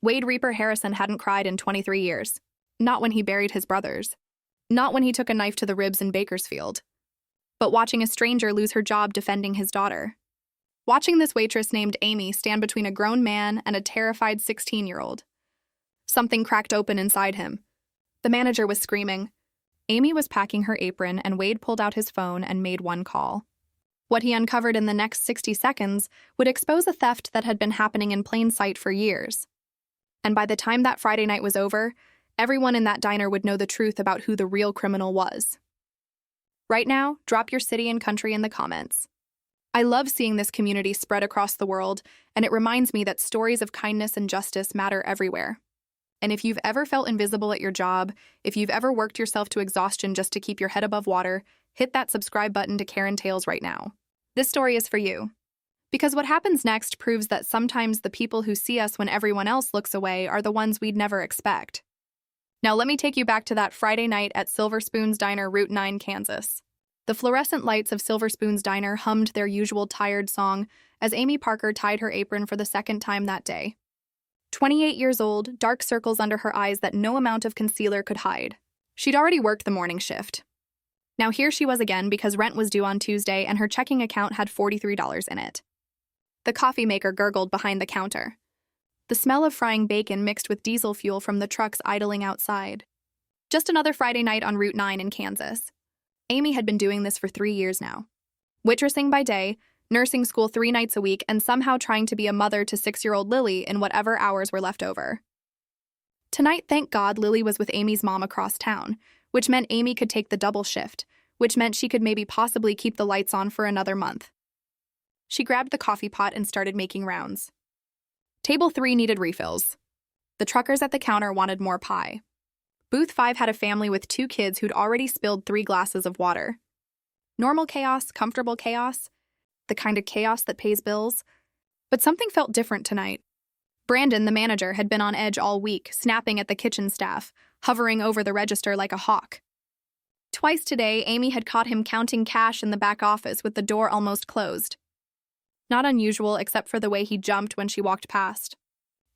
Wade Reaper Harrison hadn't cried in 23 years. Not when he buried his brothers. Not when he took a knife to the ribs in Bakersfield. But watching a stranger lose her job defending his daughter. Watching this waitress named Amy stand between a grown man and a terrified 16-year-old. Something cracked open inside him. The manager was screaming. Amy was packing her apron, and Wade pulled out his phone and made one call. What he uncovered in the next 60 seconds would expose a theft that had been happening in plain sight for years. And by the time that Friday night was over, everyone in that diner would know the truth about who the real criminal was. Right now, drop your city and country in the comments. I love seeing this community spread across the world, and it reminds me that stories of kindness and justice matter everywhere. And if you've ever felt invisible at your job, if you've ever worked yourself to exhaustion just to keep your head above water, hit that subscribe button to Karen Tales right now. This story is for you. Because what happens next proves that sometimes the people who see us when everyone else looks away are the ones we'd never expect. Now let me take you back to that Friday night at Silver Spoon's Diner, Route 9, Kansas. The fluorescent lights of Silver Spoon's Diner hummed their usual tired song as Amy Parker tied her apron for the second time that day. 28 years old, dark circles under her eyes that no amount of concealer could hide. She'd already worked the morning shift. Now here she was again because rent was due on Tuesday and her checking account had $43 in it. The coffee maker gurgled behind the counter. The smell of frying bacon mixed with diesel fuel from the trucks idling outside. Just another Friday night on Route 9 in Kansas. Amy had been doing this for 3 years now. Waitressing by day, nursing school 3 nights a week, and somehow trying to be a mother to 6-year-old Lily in whatever hours were left over. Tonight, thank God, Lily was with Amy's mom across town, which meant Amy could take the double shift, which meant she could maybe possibly keep the lights on for another month. She grabbed the coffee pot and started making rounds. Table 3 needed refills. The truckers at the counter wanted more pie. Booth 5 had a family with 2 kids who'd already spilled 3 glasses of water. Normal chaos, comfortable chaos, the kind of chaos that pays bills. But something felt different tonight. Brandon, the manager, had been on edge all week, snapping at the kitchen staff, hovering over the register like a hawk. Twice today, Amy had caught him counting cash in the back office with the door almost closed. Not unusual except for the way he jumped when she walked past.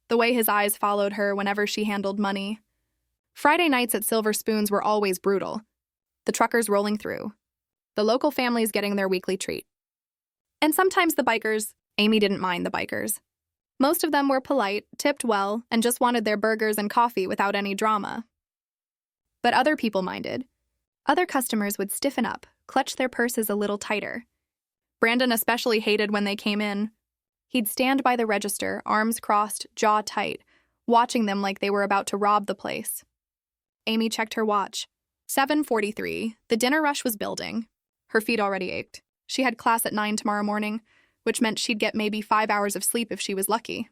The way his eyes followed her whenever she handled money. Friday nights at Silver Spoons were always brutal. The truckers rolling through. The local families getting their weekly treat. And sometimes the bikers. Amy didn't mind the bikers. Most of them were polite, tipped well, and just wanted their burgers and coffee without any drama. But other people minded. Other customers would stiffen up, clutch their purses a little tighter. Brandon especially hated when they came in. He'd stand by the register, arms crossed, jaw tight, watching them like they were about to rob the place. Amy checked her watch. 7:43. The dinner rush was building. Her feet already ached. She had class at 9 tomorrow morning, which meant she'd get maybe 5 hours of sleep if she was lucky.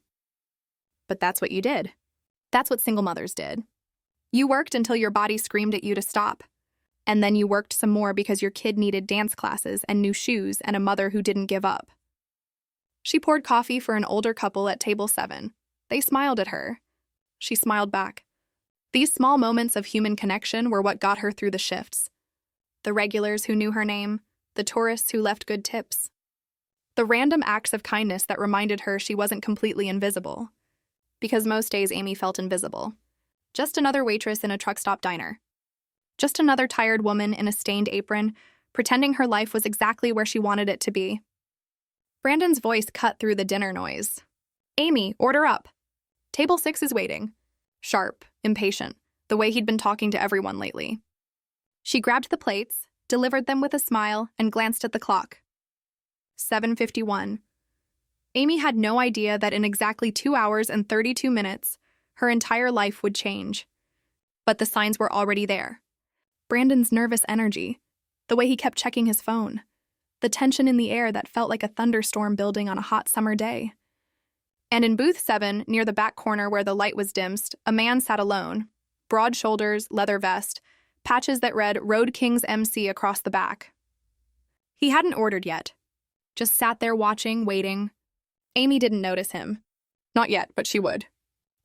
But that's what you did. That's what single mothers did. You worked until your body screamed at you to stop. And then you worked some more because your kid needed dance classes and new shoes and a mother who didn't give up. She poured coffee for an older couple at table 7. They smiled at her. She smiled back. These small moments of human connection were what got her through the shifts. The regulars who knew her name, the tourists who left good tips. The random acts of kindness that reminded her she wasn't completely invisible. Because most days Amy felt invisible. Just another waitress in a truck stop diner. Just another tired woman in a stained apron, pretending her life was exactly where she wanted it to be. Brandon's voice cut through the dinner noise. Amy, order up. Table 6 is waiting. Sharp, impatient, the way he'd been talking to everyone lately. She grabbed the plates, delivered them with a smile, and glanced at the clock. 7:51. Amy had no idea that in exactly 2 hours and 32 minutes, her entire life would change. But the signs were already there. Brandon's nervous energy, the way he kept checking his phone, the tension in the air that felt like a thunderstorm building on a hot summer day. And in booth 7, near the back corner where the light was dimmest, a man sat alone, broad shoulders, leather vest, patches that read Road Kings MC across the back. He hadn't ordered yet, just sat there watching, waiting. Amy didn't notice him. Not yet, but she would.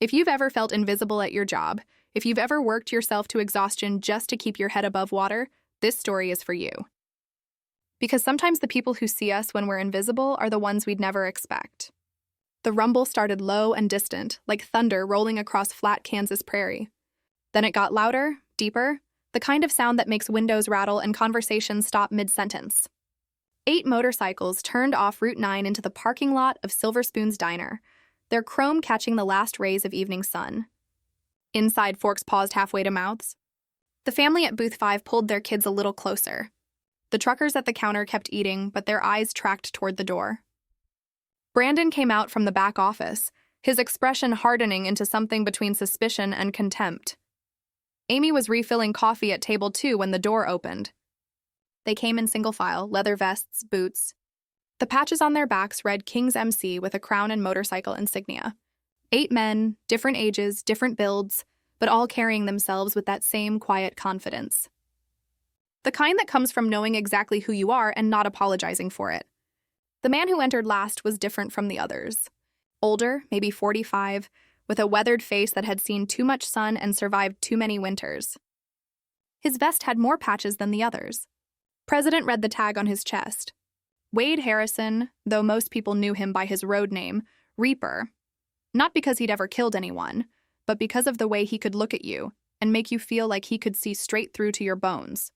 If you've ever felt invisible at your job, if you've ever worked yourself to exhaustion just to keep your head above water, this story is for you. Because sometimes the people who see us when we're invisible are the ones we'd never expect. The rumble started low and distant, like thunder rolling across flat Kansas prairie. Then it got louder, deeper, the kind of sound that makes windows rattle and conversations stop mid-sentence. 8 motorcycles turned off Route 9 into the parking lot of Silver Spoon's diner, their chrome catching the last rays of evening sun. Inside, forks paused halfway to mouths. The family at Booth 5 pulled their kids a little closer. The truckers at the counter kept eating, but their eyes tracked toward the door. Brandon came out from the back office, his expression hardening into something between suspicion and contempt. Amy was refilling coffee at table 2 when the door opened. They came in single file, leather vests, boots. The patches on their backs read King's MC with a crown and motorcycle insignia. 8 men, different ages, different builds, but all carrying themselves with that same quiet confidence. The kind that comes from knowing exactly who you are and not apologizing for it. The man who entered last was different from the others. Older, maybe 45, with a weathered face that had seen too much sun and survived too many winters. His vest had more patches than the others. President read the tag on his chest. Wade Harrison, though most people knew him by his road name, Reaper. Not because he'd ever killed anyone, but because of the way he could look at you and make you feel like he could see straight through to your bones.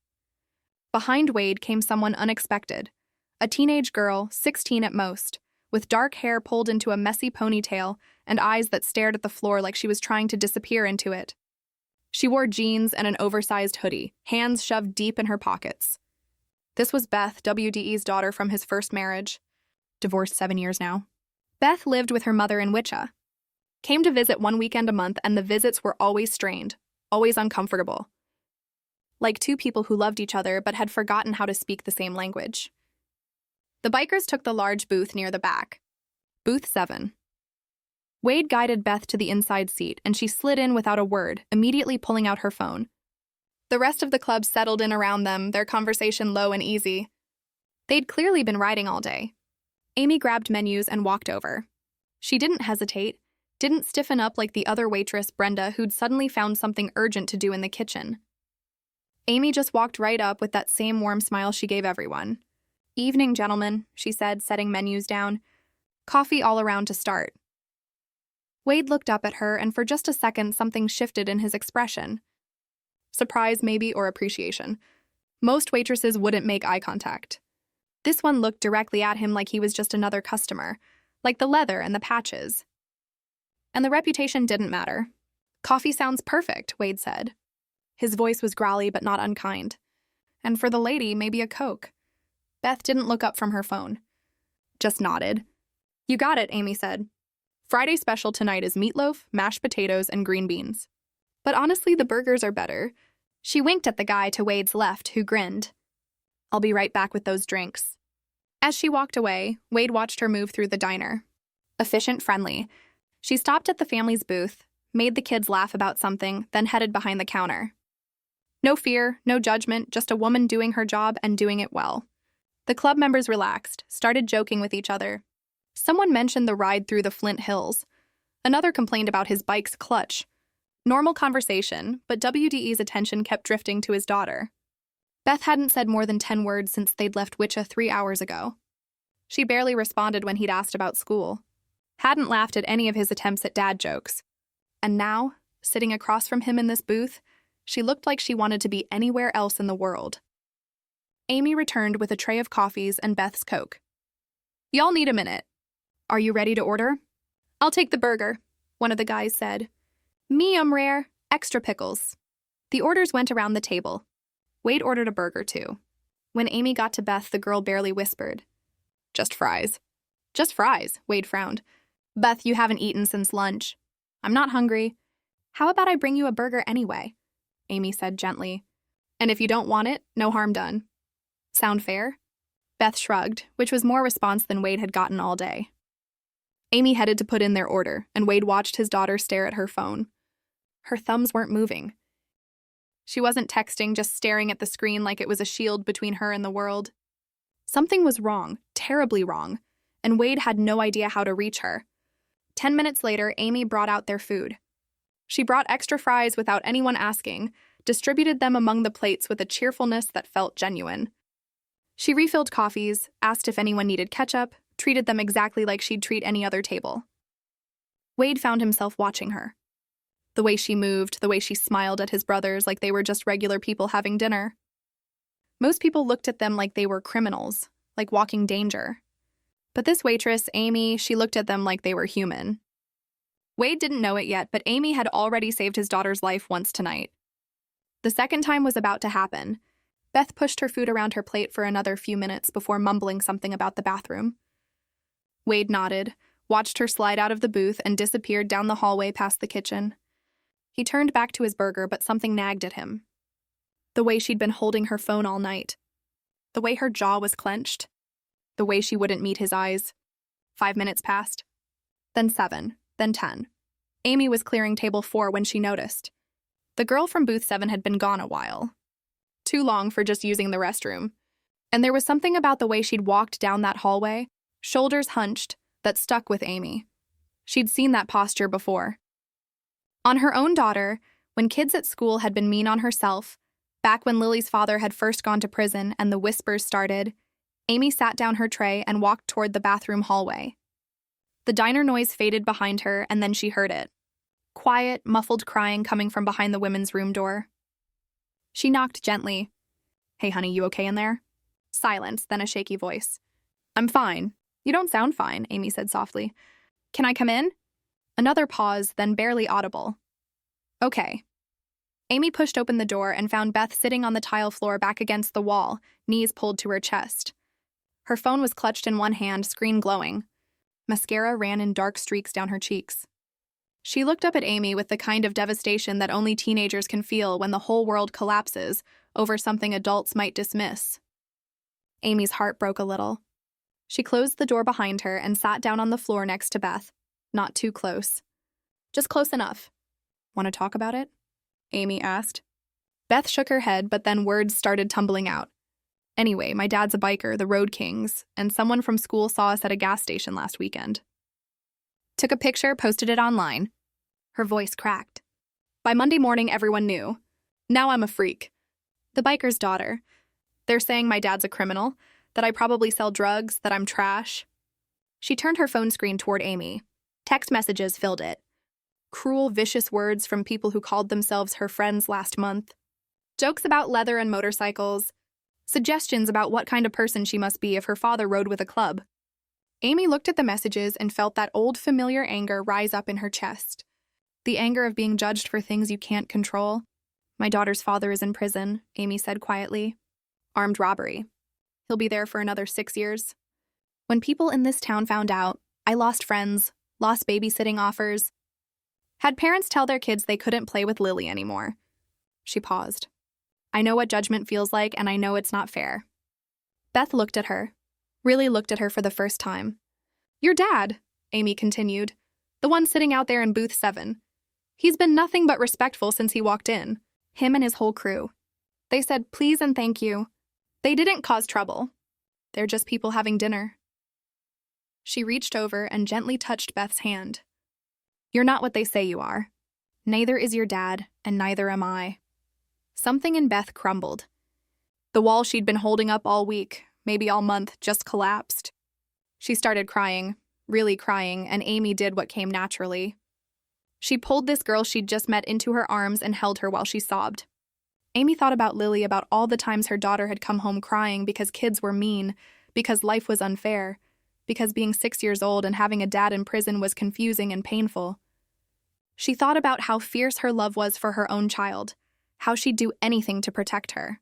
Behind Wade came someone unexpected. A teenage girl, 16 at most, with dark hair pulled into a messy ponytail and eyes that stared at the floor like she was trying to disappear into it. She wore jeans and an oversized hoodie, hands shoved deep in her pockets. This was Beth, WDE's daughter from his first marriage. Divorced 7 years now. Beth lived with her mother in Wichita. Came to visit 1 weekend a month, and the visits were always strained, always uncomfortable. Like 2 people who loved each other but had forgotten how to speak the same language. The bikers took the large booth near the back. Booth 7. Wade guided Beth to the inside seat, and she slid in without a word, immediately pulling out her phone. The rest of the club settled in around them, their conversation low and easy. They'd clearly been riding all day. Amy grabbed menus and walked over. She didn't hesitate, didn't stiffen up like the other waitress, Brenda, who'd suddenly found something urgent to do in the kitchen. Amy just walked right up with that same warm smile she gave everyone. "Evening, gentlemen," she said, setting menus down. "Coffee all around to start." Wade looked up at her, and for just a second something shifted in his expression. Surprise, maybe, or appreciation. Most waitresses wouldn't make eye contact. This one looked directly at him like he was just another customer, like the leather and the patches. And the reputation didn't matter. "Coffee sounds perfect," Wade said. His voice was growly but not unkind. "And for the lady, maybe a Coke." Beth didn't look up from her phone. Just nodded. "You got it," Amy said. "Friday special tonight is meatloaf, mashed potatoes, and green beans. But honestly, the burgers are better." She winked at the guy to Wade's left, who grinned. "I'll be right back with those drinks." As she walked away, Wade watched her move through the diner. Efficient, friendly. She stopped at the family's booth, made the kids laugh about something, then headed behind the counter. No fear, no judgment, just a woman doing her job and doing it well. The club members relaxed, started joking with each other. Someone mentioned the ride through the Flint Hills. Another complained about his bike's clutch. Normal conversation, but WDE's attention kept drifting to his daughter. Beth hadn't said more than 10 words since they'd left Wichita 3 hours ago. She barely responded when he'd asked about school. Hadn't laughed at any of his attempts at dad jokes. And now, sitting across from him in this booth, she looked like she wanted to be anywhere else in the world. Amy returned with a tray of coffees and Beth's Coke. "Y'all need a minute. Are you ready to order?" "I'll take the burger," one of the guys said. "Medium rare, extra pickles." The orders went around the table. Wade ordered a burger, too. When Amy got to Beth, the girl barely whispered. "Just fries." "Just fries," Wade frowned. "Beth, you haven't eaten since lunch." "I'm not hungry." "How about I bring you a burger anyway?" Amy said gently. "And if you don't want it, no harm done." "Sound fair?" Beth shrugged, which was more response than Wade had gotten all day. Amy headed to put in their order, and Wade watched his daughter stare at her phone. Her thumbs weren't moving. She wasn't texting, just staring at the screen like it was a shield between her and the world. Something was wrong, terribly wrong, and Wade had no idea how to reach her. 10 minutes later, Amy brought out their food. She brought extra fries without anyone asking, distributed them among the plates with a cheerfulness that felt genuine. She refilled coffees, asked if anyone needed ketchup, treated them exactly like she'd treat any other table. Wade found himself watching her. The way she moved, the way she smiled at his brothers like they were just regular people having dinner. Most people looked at them like they were criminals, like walking danger. But this waitress, Amy, she looked at them like they were human. Wade didn't know it yet, but Amy had already saved his daughter's life once tonight. The second time was about to happen. Beth pushed her food around her plate for another few minutes before mumbling something about the bathroom. Wade nodded, watched her slide out of the booth, and disappeared down the hallway past the kitchen. He turned back to his burger, but something nagged at him. The way she'd been holding her phone all night. The way her jaw was clenched. The way she wouldn't meet his eyes. 5 minutes passed. Then 7. Then 10. Amy was clearing table 4 when she noticed. The girl from booth 7 had been gone a while. Too long for just using the restroom. And there was something about the way she'd walked down that hallway, shoulders hunched, that stuck with Amy. She'd seen that posture before. On her own daughter, when kids at school had been mean on herself, back when Lily's father had first gone to prison and the whispers started, Amy sat down her tray and walked toward the bathroom hallway. The diner noise faded behind her, and then she heard it. Quiet, muffled crying coming from behind the women's room door. She knocked gently. "Hey, honey, you okay in there?" Silence, then a shaky voice. "I'm fine. You don't sound fine," Amy said softly. "Can I come in?" Another pause, then barely audible. "Okay." Amy pushed open the door and found Beth sitting on the tile floor back against the wall, knees pulled to her chest. Her phone was clutched in one hand, screen glowing. Mascara ran in dark streaks down her cheeks. She looked up at Amy with the kind of devastation that only teenagers can feel when the whole world collapses over something adults might dismiss. Amy's heart broke a little. She closed the door behind her and sat down on the floor next to Beth. Not too close. Just close enough. "Want to talk about it?" Amy asked. Beth shook her head, but then words started tumbling out. "Anyway, my dad's a biker, the Road Kings, and someone from school saw us at a gas station last weekend. Took a picture, posted it online." Her voice cracked. "By Monday morning, everyone knew. Now I'm a freak. The biker's daughter. They're saying my dad's a criminal, that I probably sell drugs, that I'm trash." She turned her phone screen toward Amy. Text messages filled it. Cruel, vicious words from people who called themselves her friends last month. Jokes about leather and motorcycles. Suggestions about what kind of person she must be if her father rode with a club. Amy looked at the messages and felt that old familiar anger rise up in her chest. The anger of being judged for things you can't control. "My daughter's father is in prison," Amy said quietly. "Armed robbery. He'll be there for another 6 years. When people in this town found out, I lost friends, lost babysitting offers. Had parents tell their kids they couldn't play with Lily anymore." She paused. "I know what judgment feels like, and I know it's not fair." Beth looked at her. Really looked at her for the first time. "Your dad," Amy continued. "The one sitting out there in booth 7. He's been nothing but respectful since he walked in. Him and his whole crew. They said please and thank you. They didn't cause trouble. They're just people having dinner." She reached over and gently touched Beth's hand. "You're not what they say you are. Neither is your dad, and neither am I." Something in Beth crumbled. The wall she'd been holding up all week, maybe all month, just collapsed. She started crying, really crying, and Amy did what came naturally. She pulled this girl she'd just met into her arms and held her while she sobbed. Amy thought about Lily, about all the times her daughter had come home crying because kids were mean, because life was unfair, because being 6 years old and having a dad in prison was confusing and painful. She thought about how fierce her love was for her own child, how she'd do anything to protect her.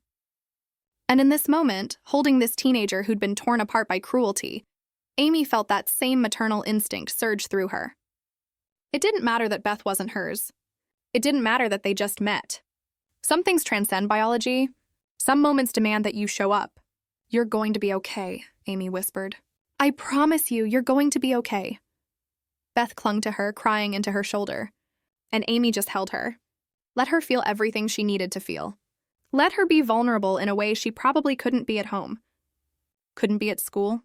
And in this moment, holding this teenager who'd been torn apart by cruelty, Amy felt that same maternal instinct surge through her. It didn't matter that Beth wasn't hers. It didn't matter that they just met. Some things transcend biology. Some moments demand that you show up. "You're going to be okay," Amy whispered. "I promise you, you're going to be okay." Beth clung to her, crying into her shoulder. And Amy just held her. Let her feel everything she needed to feel. Let her be vulnerable in a way she probably couldn't be at home. Couldn't be at school.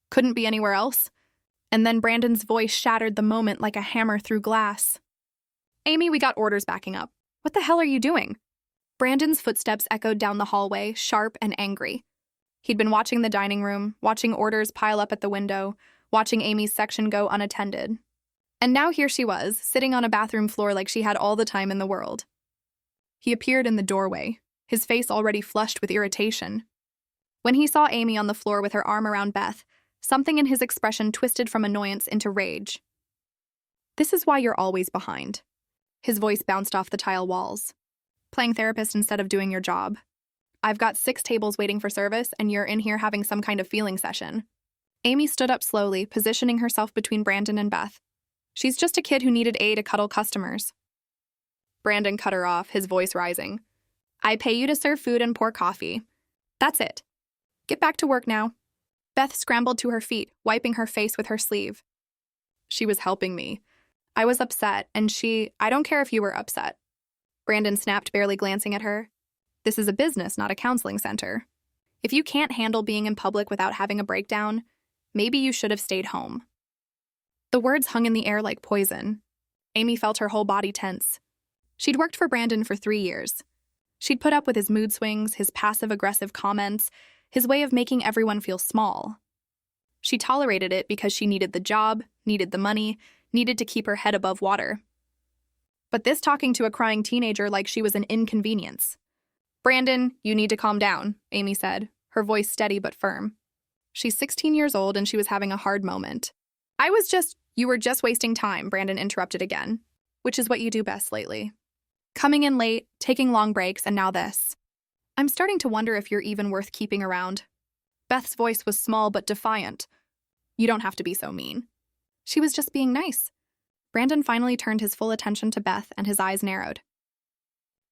Couldn't be anywhere else. And then Brandon's voice shattered the moment like a hammer through glass. "Amy, we got orders backing up. What the hell are you doing?" Brandon's footsteps echoed down the hallway, sharp and angry. He'd been watching the dining room, watching orders pile up at the window, watching Amy's section go unattended. And now here she was, sitting on a bathroom floor like she had all the time in the world. He appeared in the doorway, his face already flushed with irritation. When he saw Amy on the floor with her arm around Beth, something in his expression twisted from annoyance into rage. "This is why you're always behind." His voice bounced off the tile walls. "Playing therapist instead of doing your job. I've got 6 tables waiting for service, and you're in here having some kind of feeling session." Amy stood up slowly, positioning herself between Brandon and Beth. "She's just a kid who needed A to cuddle customers." Brandon cut her off, his voice rising. "I pay you to serve food and pour coffee. That's it. Get back to work now." Beth scrambled to her feet, wiping her face with her sleeve. "She was helping me. I was upset, and I don't care if you were upset." Brandon snapped, barely glancing at her. "This is a business, not a counseling center. If you can't handle being in public without having a breakdown, maybe you should have stayed home." The words hung in the air like poison. Amy felt her whole body tense. She'd worked for Brandon for 3 years. She'd put up with his mood swings, his passive-aggressive comments, his way of making everyone feel small. She tolerated it because she needed the job, needed the money, needed to keep her head above water. But this talking to a crying teenager like she was an inconvenience. "Brandon, you need to calm down," Amy said, her voice steady but firm. She's 16 years old and she was having a hard moment. You were just wasting time," Brandon interrupted again, "which is what you do best lately. Coming in late, taking long breaks, and now this. I'm starting to wonder if you're even worth keeping around." Beth's voice was small but defiant. "You don't have to be so mean." She was just being nice. Brandon finally turned his full attention to Beth and his eyes narrowed.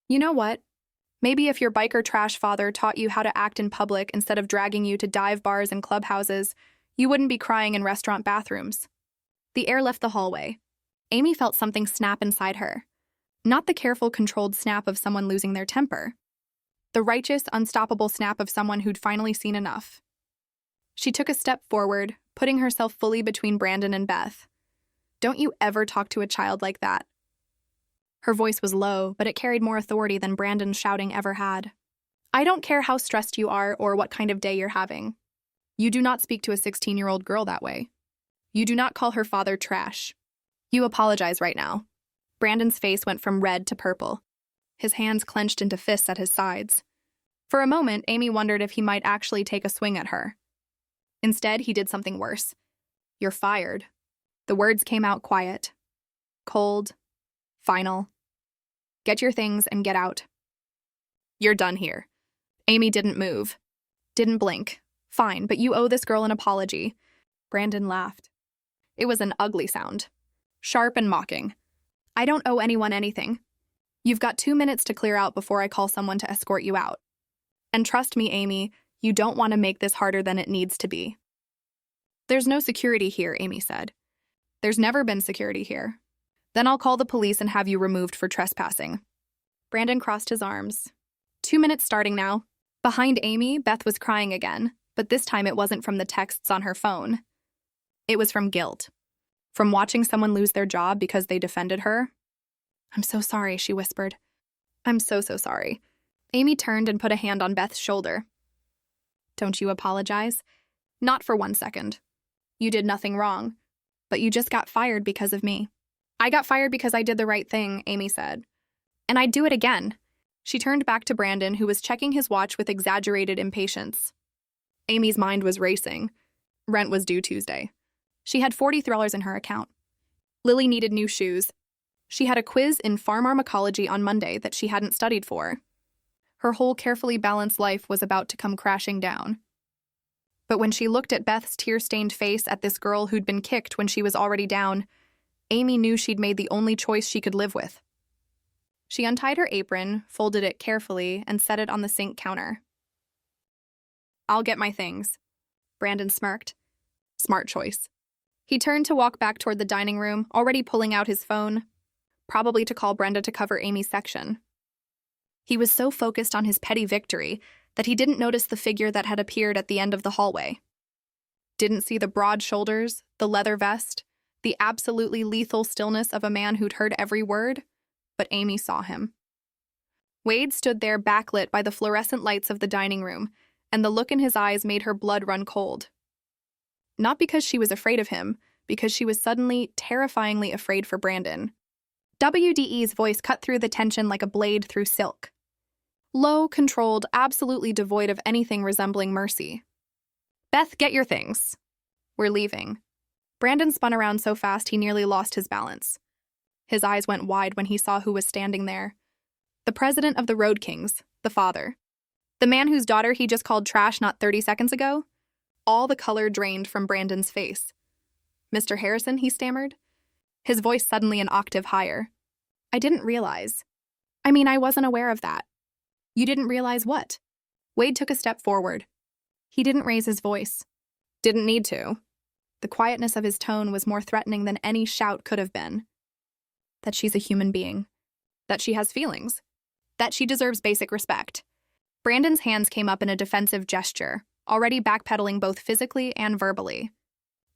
"You know what? Maybe if your biker trash father taught you how to act in public instead of dragging you to dive bars and clubhouses, you wouldn't be crying in restaurant bathrooms." The air left the hallway. Amy felt something snap inside her. Not the careful, controlled snap of someone losing their temper. The righteous, unstoppable snap of someone who'd finally seen enough. She took a step forward, putting herself fully between Brandon and Beth. "Don't you ever talk to a child like that." Her voice was low, but it carried more authority than Brandon's shouting ever had. "I don't care how stressed you are or what kind of day you're having. You do not speak to a 16-year-old girl that way. You do not call her father trash. You apologize right now." Brandon's face went from red to purple. His hands clenched into fists at his sides. For a moment, Amy wondered if he might actually take a swing at her. Instead, he did something worse. "You're fired." The words came out quiet. Cold. Final. "Get your things and get out. You're done here." Amy didn't move. Didn't blink. "Fine, but you owe this girl an apology." Brandon laughed. It was an ugly sound. Sharp and mocking. "I don't owe anyone anything. You've got 2 minutes to clear out before I call someone to escort you out. And trust me, Amy, you don't want to make this harder than it needs to be." "There's no security here," Amy said. "There's never been security here. Then I'll call the police and have you removed for trespassing." Brandon crossed his arms. 2 minutes starting now. Behind Amy, Beth was crying again, but this time it wasn't from the texts on her phone. It was from guilt. From watching someone lose their job because they defended her. "I'm so sorry," she whispered. "I'm so sorry." Amy turned and put a hand on Beth's shoulder. "Don't you apologize? Not for 1 second. You did nothing wrong, but you just got fired because of me." "I got fired because I did the right thing," Amy said. "And I'd do it again." She turned back to Brandon, who was checking his watch with exaggerated impatience. Amy's mind was racing. Rent was due Tuesday. She had $40 in her account. Lily needed new shoes. She had a quiz in farm pharmacology on Monday that she hadn't studied for. Her whole carefully balanced life was about to come crashing down. But when she looked at Beth's tear-stained face at this girl who'd been kicked when she was already down, Amy knew she'd made the only choice she could live with. She untied her apron, folded it carefully, and set it on the sink counter. "I'll get my things." Brandon smirked. Smart choice. He turned to walk back toward the dining room, already pulling out his phone, probably to call Brenda to cover Amy's section. He was so focused on his petty victory that he didn't notice the figure that had appeared at the end of the hallway. Didn't see the broad shoulders, the leather vest, the absolutely lethal stillness of a man who'd heard every word, but Amy saw him. Wade stood there backlit by the fluorescent lights of the dining room, and the look in his eyes made her blood run cold. Not because she was afraid of him, because she was suddenly terrifyingly afraid for Brandon. WDE's voice cut through the tension like a blade through silk. Low, controlled, absolutely devoid of anything resembling mercy. Beth, get your things. We're leaving. Brandon spun around so fast he nearly lost his balance. His eyes went wide when he saw who was standing there. The president of the Road Kings, the father. The man whose daughter he just called trash not 30 seconds ago? All the color drained from Brandon's face. Mr. Harrison, he stammered, his voice suddenly an octave higher. I didn't realize. I wasn't aware of that. You didn't realize what? Wade took a step forward. He didn't raise his voice. Didn't need to. The quietness of his tone was more threatening than any shout could have been. That she's a human being. That she has feelings. That she deserves basic respect. Brandon's hands came up in a defensive gesture, already backpedaling both physically and verbally.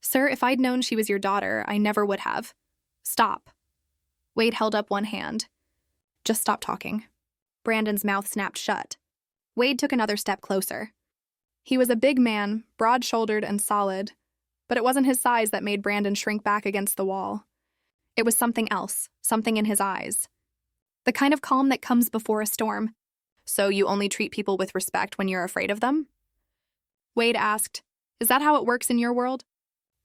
Sir, if I'd known she was your daughter, I never would have. Stop. Wade held up one hand. Just stop talking. Brandon's mouth snapped shut. Wade took another step closer. He was a big man, broad-shouldered and solid, but it wasn't his size that made Brandon shrink back against the wall. It was something else, something in his eyes. The kind of calm that comes before a storm. So you only treat people with respect when you're afraid of them? Wade asked, Is that how it works in your world?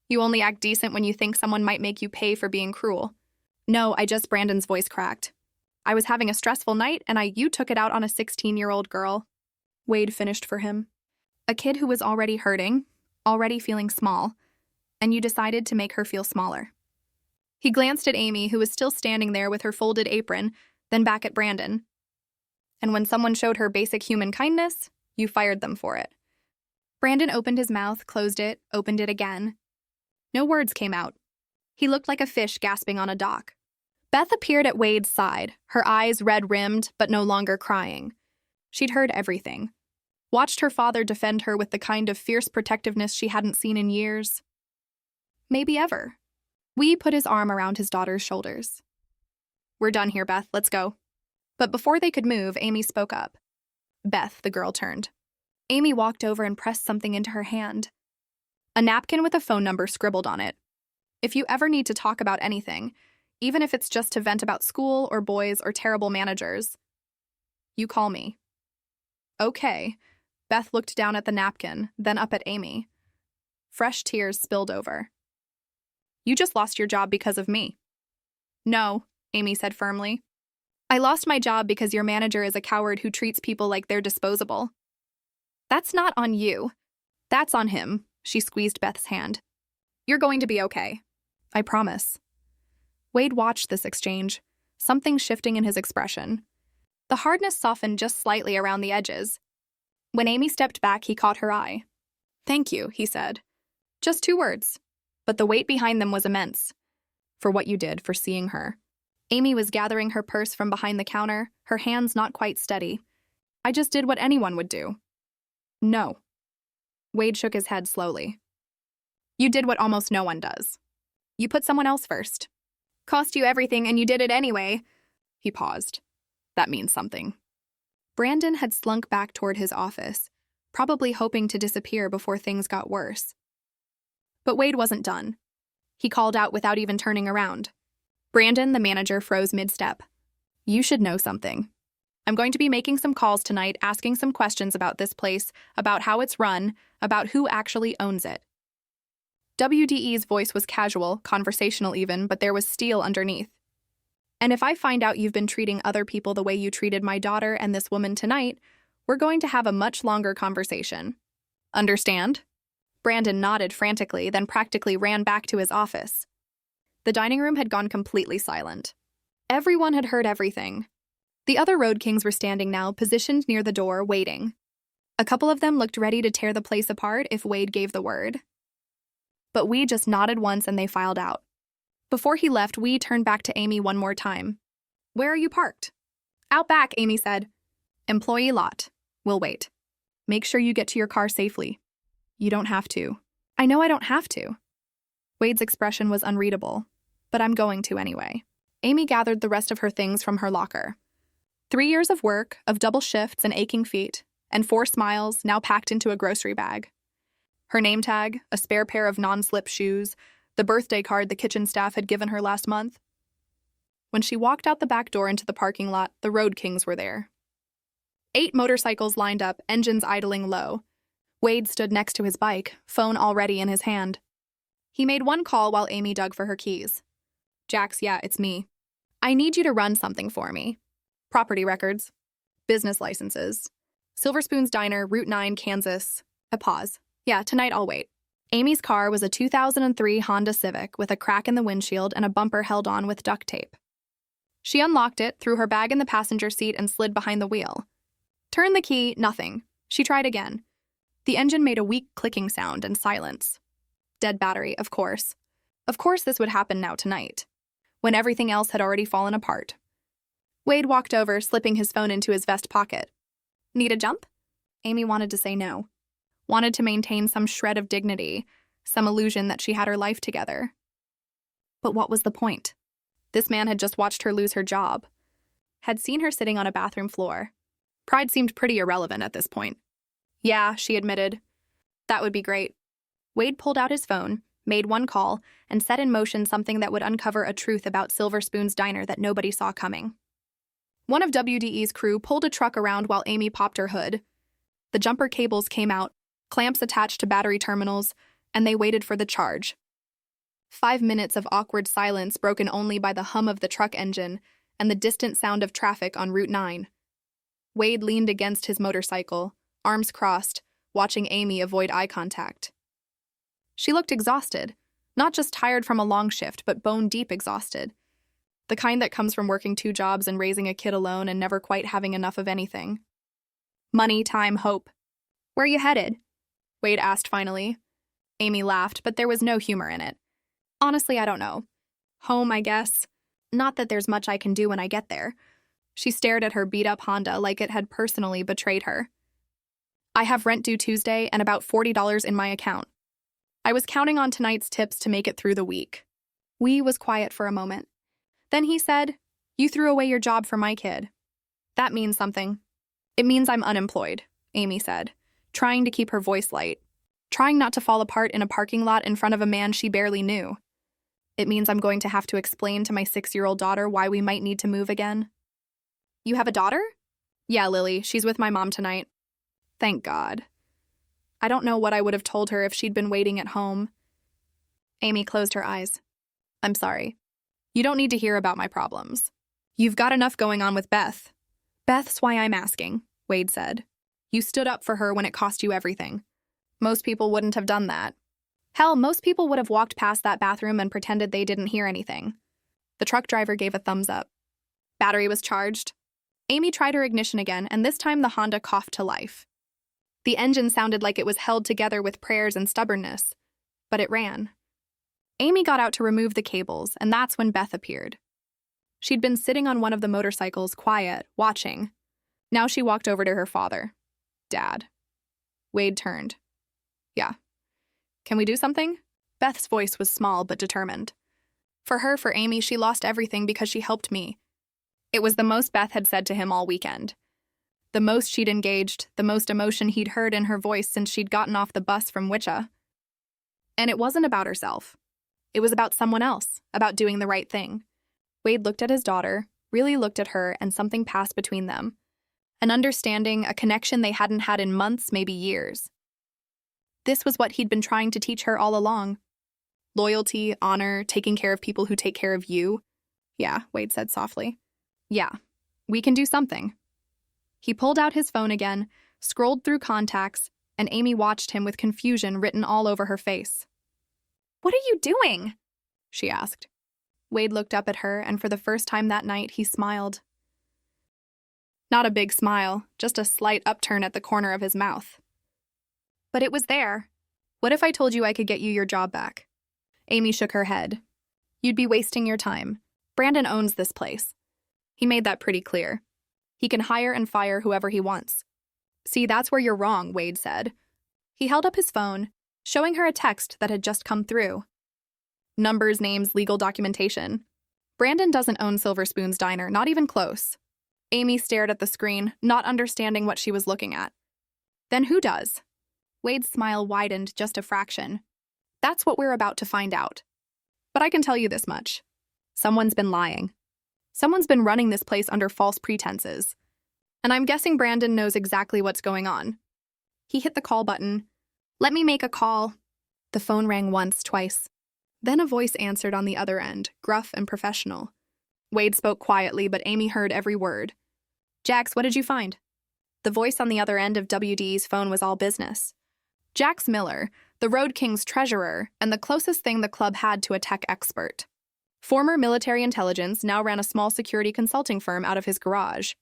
You only act decent when you think someone might make you pay for being cruel. No, Brandon's voice cracked. I was having a stressful night, and you took it out on a 16-year-old girl. Wade finished for him. A kid who was already hurting, already feeling small, and you decided to make her feel smaller. He glanced at Amy, who was still standing there with her folded apron, then back at Brandon. And when someone showed her basic human kindness, you fired them for it. Brandon opened his mouth, closed it, opened it again. No words came out. He looked like a fish gasping on a dock. Beth appeared at Wade's side, her eyes red-rimmed but no longer crying. She'd heard everything. Watched her father defend her with the kind of fierce protectiveness she hadn't seen in years. Maybe ever. Wee put his arm around his daughter's shoulders. We're done here, Beth. Let's go. But before they could move, Amy spoke up. Beth, the girl turned. Amy walked over and pressed something into her hand. A napkin with a phone number scribbled on it. If you ever need to talk about anything, even if it's just to vent about school or boys or terrible managers, you call me. Okay. Beth looked down at the napkin, then up at Amy. Fresh tears spilled over. You just lost your job because of me. No, Amy said firmly. I lost my job because your manager is a coward who treats people like they're disposable. That's not on you. That's on him, she squeezed Beth's hand. You're going to be okay. I promise. Wade watched this exchange, something shifting in his expression. The hardness softened just slightly around the edges. When Amy stepped back, he caught her eye. Thank you, he said. Just 2 words, but the weight behind them was immense. For what you did, for seeing her. Amy was gathering her purse from behind the counter, her hands not quite steady. I just did what anyone would do. No. Wade shook his head slowly. You did what almost no one does. You put someone else first. Cost you everything and you did it anyway. He paused. That means something. Brandon had slunk back toward his office, probably hoping to disappear before things got worse. But Wade wasn't done. He called out without even turning around. Brandon, the manager, froze mid-step. You should know something. I'm going to be making some calls tonight, asking some questions about this place, about how it's run, about who actually owns it. WDE's voice was casual, conversational even, but there was steel underneath. And if I find out you've been treating other people the way you treated my daughter and this woman tonight, we're going to have a much longer conversation. Understand? Brandon nodded frantically, then practically ran back to his office. The dining room had gone completely silent. Everyone had heard everything. The other Road Kings were standing now, positioned near the door, waiting. A couple of them looked ready to tear the place apart if Wade gave the word. But Wee just nodded once and they filed out. Before he left, Wee turned back to Amy one more time. Where are you parked? Out back, Amy said. Employee lot. We'll wait. Make sure you get to your car safely. You don't have to. I know I don't have to. Wade's expression was unreadable, but I'm going to anyway. Amy gathered the rest of her things from her locker. 3 years of work, of double shifts and aching feet, and 4 smiles now packed into a grocery bag. Her name tag, a spare pair of non-slip shoes, the birthday card the kitchen staff had given her last month. When she walked out the back door into the parking lot, the Road Kings were there. 8 motorcycles lined up, engines idling low. Wade stood next to his bike, phone already in his hand. He made one call while Amy dug for her keys. "Jax, yeah, it's me. I need you to run something for me. Property records. Business licenses. Silver Spoon's Diner, Route 9, Kansas." A pause. "Yeah, tonight I'll wait." Amy's car was a 2003 Honda Civic with a crack in the windshield and a bumper held on with duct tape. She unlocked it, threw her bag in the passenger seat, and slid behind the wheel. Turned the key, nothing. She tried again. The engine made a weak clicking sound and silence. Dead battery, of course. Of course this would happen now tonight, when everything else had already fallen apart. Wade walked over, slipping his phone into his vest pocket. "Need a jump?" Amy wanted to say no. Wanted to maintain some shred of dignity, some illusion that she had her life together. But what was the point? This man had just watched her lose her job. Had seen her sitting on a bathroom floor. Pride seemed pretty irrelevant at this point. "Yeah," she admitted. "That would be great." Wade pulled out his phone, made one call, and set in motion something that would uncover a truth about Silver Spoon's Diner that nobody saw coming. One of WDE's crew pulled a truck around while Amy popped her hood. The jumper cables came out, clamps attached to battery terminals, and they waited for the charge. 5 minutes of awkward silence broken only by the hum of the truck engine and the distant sound of traffic on Route 9. Wade leaned against his motorcycle, arms crossed, watching Amy avoid eye contact. She looked exhausted, not just tired from a long shift, but bone-deep exhausted. The kind that comes from working 2 jobs and raising a kid alone and never quite having enough of anything. Money, time, hope. "Where you headed?" Wade asked finally. Amy laughed, but there was no humor in it. "Honestly, I don't know. Home, I guess. Not that there's much I can do when I get there." She stared at her beat-up Honda like it had personally betrayed her. "I have rent due Tuesday and about $40 in my account. I was counting on tonight's tips to make it through the week." Wee was quiet for a moment. Then he said, "You threw away your job for my kid. That means something." "It means I'm unemployed," Amy said, trying to keep her voice light, trying not to fall apart in a parking lot in front of a man she barely knew. "It means I'm going to have to explain to my 6-year-old daughter why we might need to move again." "You have a daughter?" "Yeah, Lily. She's with my mom tonight." "Thank God." I don't know what I would have told her if she'd been waiting at home. Amy closed her eyes. "I'm sorry. You don't need to hear about my problems. You've got enough going on with Beth." "Beth's why I'm asking," Wade said. "You stood up for her when it cost you everything. Most people wouldn't have done that. Hell, most people would have walked past that bathroom and pretended they didn't hear anything." The truck driver gave a thumbs up. Battery was charged. Amy tried her ignition again, and this time the Honda coughed to life. The engine sounded like it was held together with prayers and stubbornness, but it ran. Amy got out to remove the cables, and that's when Beth appeared. She'd been sitting on one of the motorcycles, quiet, watching. Now she walked over to her father. "Dad." Wade turned. "Yeah. Can we do something?" Beth's voice was small but determined. For her, for Amy, she lost everything because she helped me. It was the most Beth had said to him all weekend. The most she'd engaged, the most emotion he'd heard in her voice since she'd gotten off the bus from Wichita. And it wasn't about herself. It was about someone else, about doing the right thing. Wade looked at his daughter, really looked at her, and something passed between them. An understanding, a connection they hadn't had in months, maybe years. This was what he'd been trying to teach her all along. Loyalty, honor, taking care of people who take care of you. "Yeah," Wade said softly. "Yeah, we can do something." He pulled out his phone again, scrolled through contacts, and Amy watched him with confusion written all over her face. "What are you doing?" she asked. Wade looked up at her, and for the first time that night, he smiled. Not a big smile, just a slight upturn at the corner of his mouth. "But it was there. What if I told you I could get you your job back?" Amy shook her head. "You'd be wasting your time. Brandon owns this place. He made that pretty clear. He can hire and fire whoever he wants." "See, that's where you're wrong," Wade said. He held up his phone, showing her a text that had just come through. Numbers, names, legal documentation. "Brandon doesn't own Silver Spoon's Diner, not even close." Amy stared at the screen, not understanding what she was looking at. "Then who does?" Wade's smile widened just a fraction. "That's what we're about to find out." But I can tell you this much. Someone's been lying. Someone's been running this place under false pretenses. And I'm guessing Brandon knows exactly what's going on. He hit the call button. Let me make a call. The phone rang once, twice. Then a voice answered on the other end, gruff and professional. Wade spoke quietly, but Amy heard every word. Jax, what did you find? The voice on the other end of WD's phone was all business. Jax Miller, the Road King's treasurer, and the closest thing the club had to a tech expert. Former military intelligence, now ran a small security consulting firm out of his garage.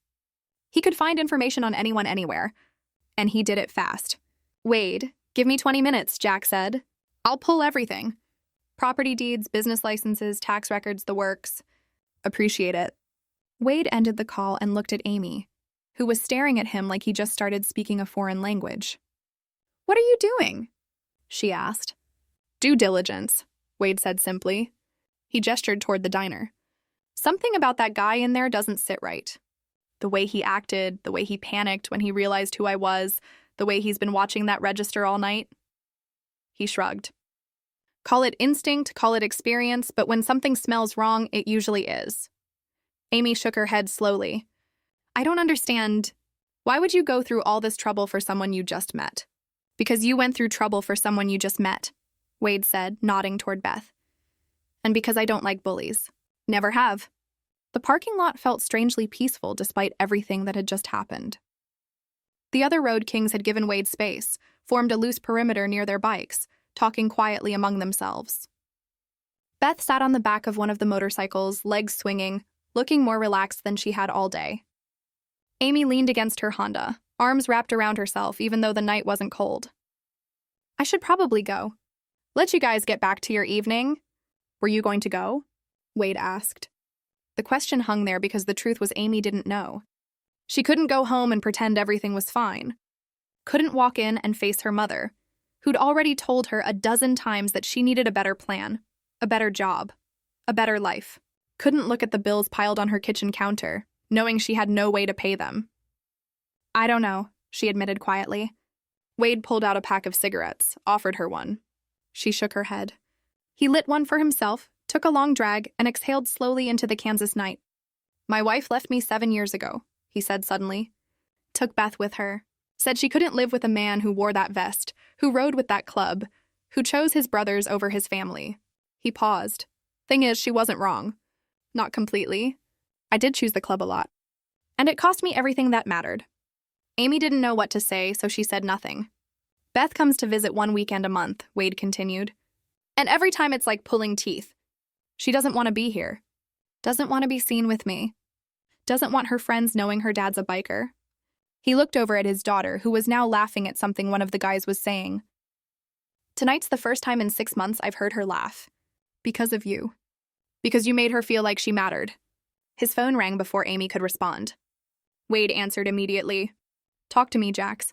He could find information on anyone anywhere, and he did it fast. Wade, give me 20 minutes, Jack said. I'll pull everything. Property deeds, business licenses, tax records, the works. Appreciate it. Wade ended the call and looked at Amy, who was staring at him like he just started speaking a foreign language. What are you doing? She asked. Due diligence, Wade said simply. He gestured toward the diner. Something about that guy in there doesn't sit right. The way he acted, the way he panicked when he realized who I was, the way he's been watching that register all night. He shrugged. Call it instinct, call it experience, but when something smells wrong, it usually is. Amy shook her head slowly. I don't understand. Why would you go through all this trouble for someone you just met? Because you went through trouble for someone you just met, Wade said, nodding toward Beth. And because I don't like bullies. Never have. The parking lot felt strangely peaceful despite everything that had just happened. The other Road Kings had given Wade space, formed a loose perimeter near their bikes, talking quietly among themselves. Beth sat on the back of one of the motorcycles, legs swinging, looking more relaxed than she had all day. Amy leaned against her Honda, arms wrapped around herself even though the night wasn't cold. I should probably go. Let you guys get back to your evening. Were you going to go? Wade asked. The question hung there because the truth was Amy didn't know. She couldn't go home and pretend everything was fine. Couldn't walk in and face her mother, who'd already told her a dozen times that she needed a better plan, a better job, a better life. Couldn't look at the bills piled on her kitchen counter, knowing she had no way to pay them. I don't know, she admitted quietly. Wade pulled out a pack of cigarettes, offered her one. She shook her head. He lit one for himself, took a long drag, and exhaled slowly into the Kansas night. My wife left me 7 years ago, he said suddenly. Took Beth with her. Said she couldn't live with a man who wore that vest, who rode with that club, who chose his brothers over his family. He paused. Thing is, she wasn't wrong. Not completely. I did choose the club a lot. And it cost me everything that mattered. Amy didn't know what to say, so she said nothing. Beth comes to visit 1 weekend a month, Wade continued. And every time it's like pulling teeth. She doesn't want to be here. Doesn't want to be seen with me. Doesn't want her friends knowing her dad's a biker. He looked over at his daughter, who was now laughing at something one of the guys was saying. Tonight's the first time in 6 months I've heard her laugh. Because of you. Because you made her feel like she mattered. His phone rang before Amy could respond. Wade answered immediately. Talk to me, Jax.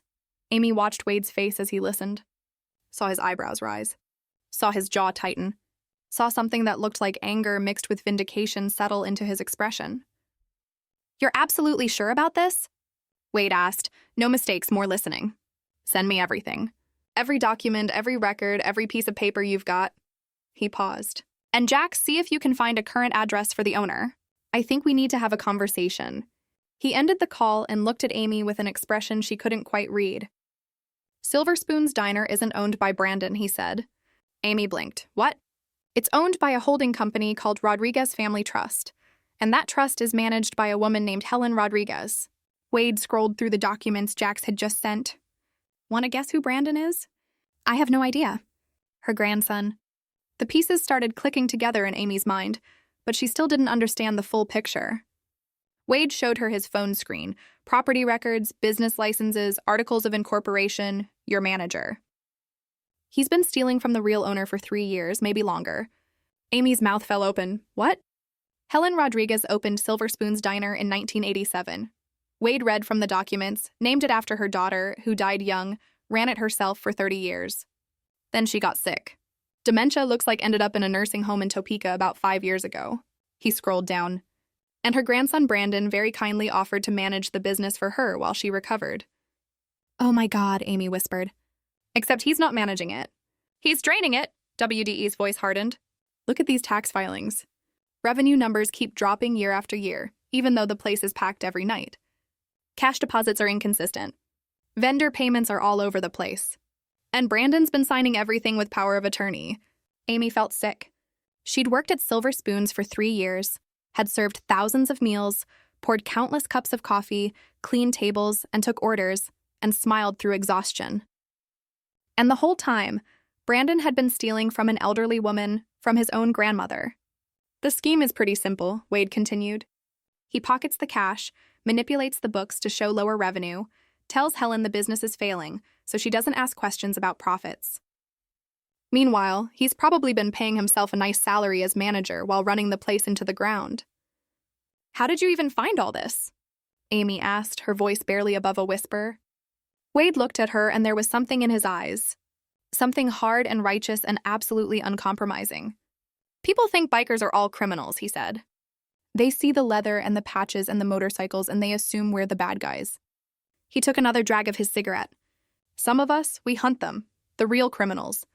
Amy watched Wade's face as he listened. Saw his eyebrows rise. Saw his jaw tighten. Saw something that looked like anger mixed with vindication settle into his expression. You're absolutely sure about this? Wade asked. No mistakes, more listening. Send me everything. Every document, every record, every piece of paper you've got. He paused. And Jax, see if you can find a current address for the owner. I think we need to have a conversation. He ended the call and looked at Amy with an expression she couldn't quite read. Silver Spoon's diner isn't owned by Brandon, he said. Amy blinked. What? It's owned by a holding company called Rodriguez Family Trust, and that trust is managed by a woman named Helen Rodriguez. Wade scrolled through the documents Jax had just sent. Want to guess who Brandon is? I have no idea. Her grandson. The pieces started clicking together in Amy's mind, but she still didn't understand the full picture. Wade showed her his phone screen, property records, business licenses, articles of incorporation, your manager. He's been stealing from the real owner for 3 years, maybe longer. Amy's mouth fell open. What? Helen Rodriguez opened Silver Spoon's diner in 1987. Wade read from the documents, named it after her daughter, who died young, ran it herself for 30 years. Then she got sick. Dementia looks like ended up in a nursing home in Topeka about 5 years ago. He scrolled down. And her grandson Brandon very kindly offered to manage the business for her while she recovered. Oh my God, Amy whispered. Except he's not managing it. He's draining it, WDE's voice hardened. Look at these tax filings. Revenue numbers keep dropping year after year, even though the place is packed every night. Cash deposits are inconsistent. Vendor payments are all over the place. And Brandon's been signing everything with power of attorney. Amy felt sick. She'd worked at Silver Spoons for 3 years, had served thousands of meals, poured countless cups of coffee, cleaned tables, and took orders, and smiled through exhaustion. And the whole time, Brandon had been stealing from an elderly woman, from his own grandmother. The scheme is pretty simple, Wade continued. He pockets the cash, manipulates the books to show lower revenue, tells Helen the business is failing, so she doesn't ask questions about profits. Meanwhile, he's probably been paying himself a nice salary as manager while running the place into the ground. How did you even find all this? Amy asked, her voice barely above a whisper. Wade looked at her and there was something in his eyes. Something hard and righteous and absolutely uncompromising. People think bikers are all criminals, he said. They see the leather and the patches and the motorcycles and they assume we're the bad guys. He took another drag of his cigarette. Some of us, we hunt them, the real criminals,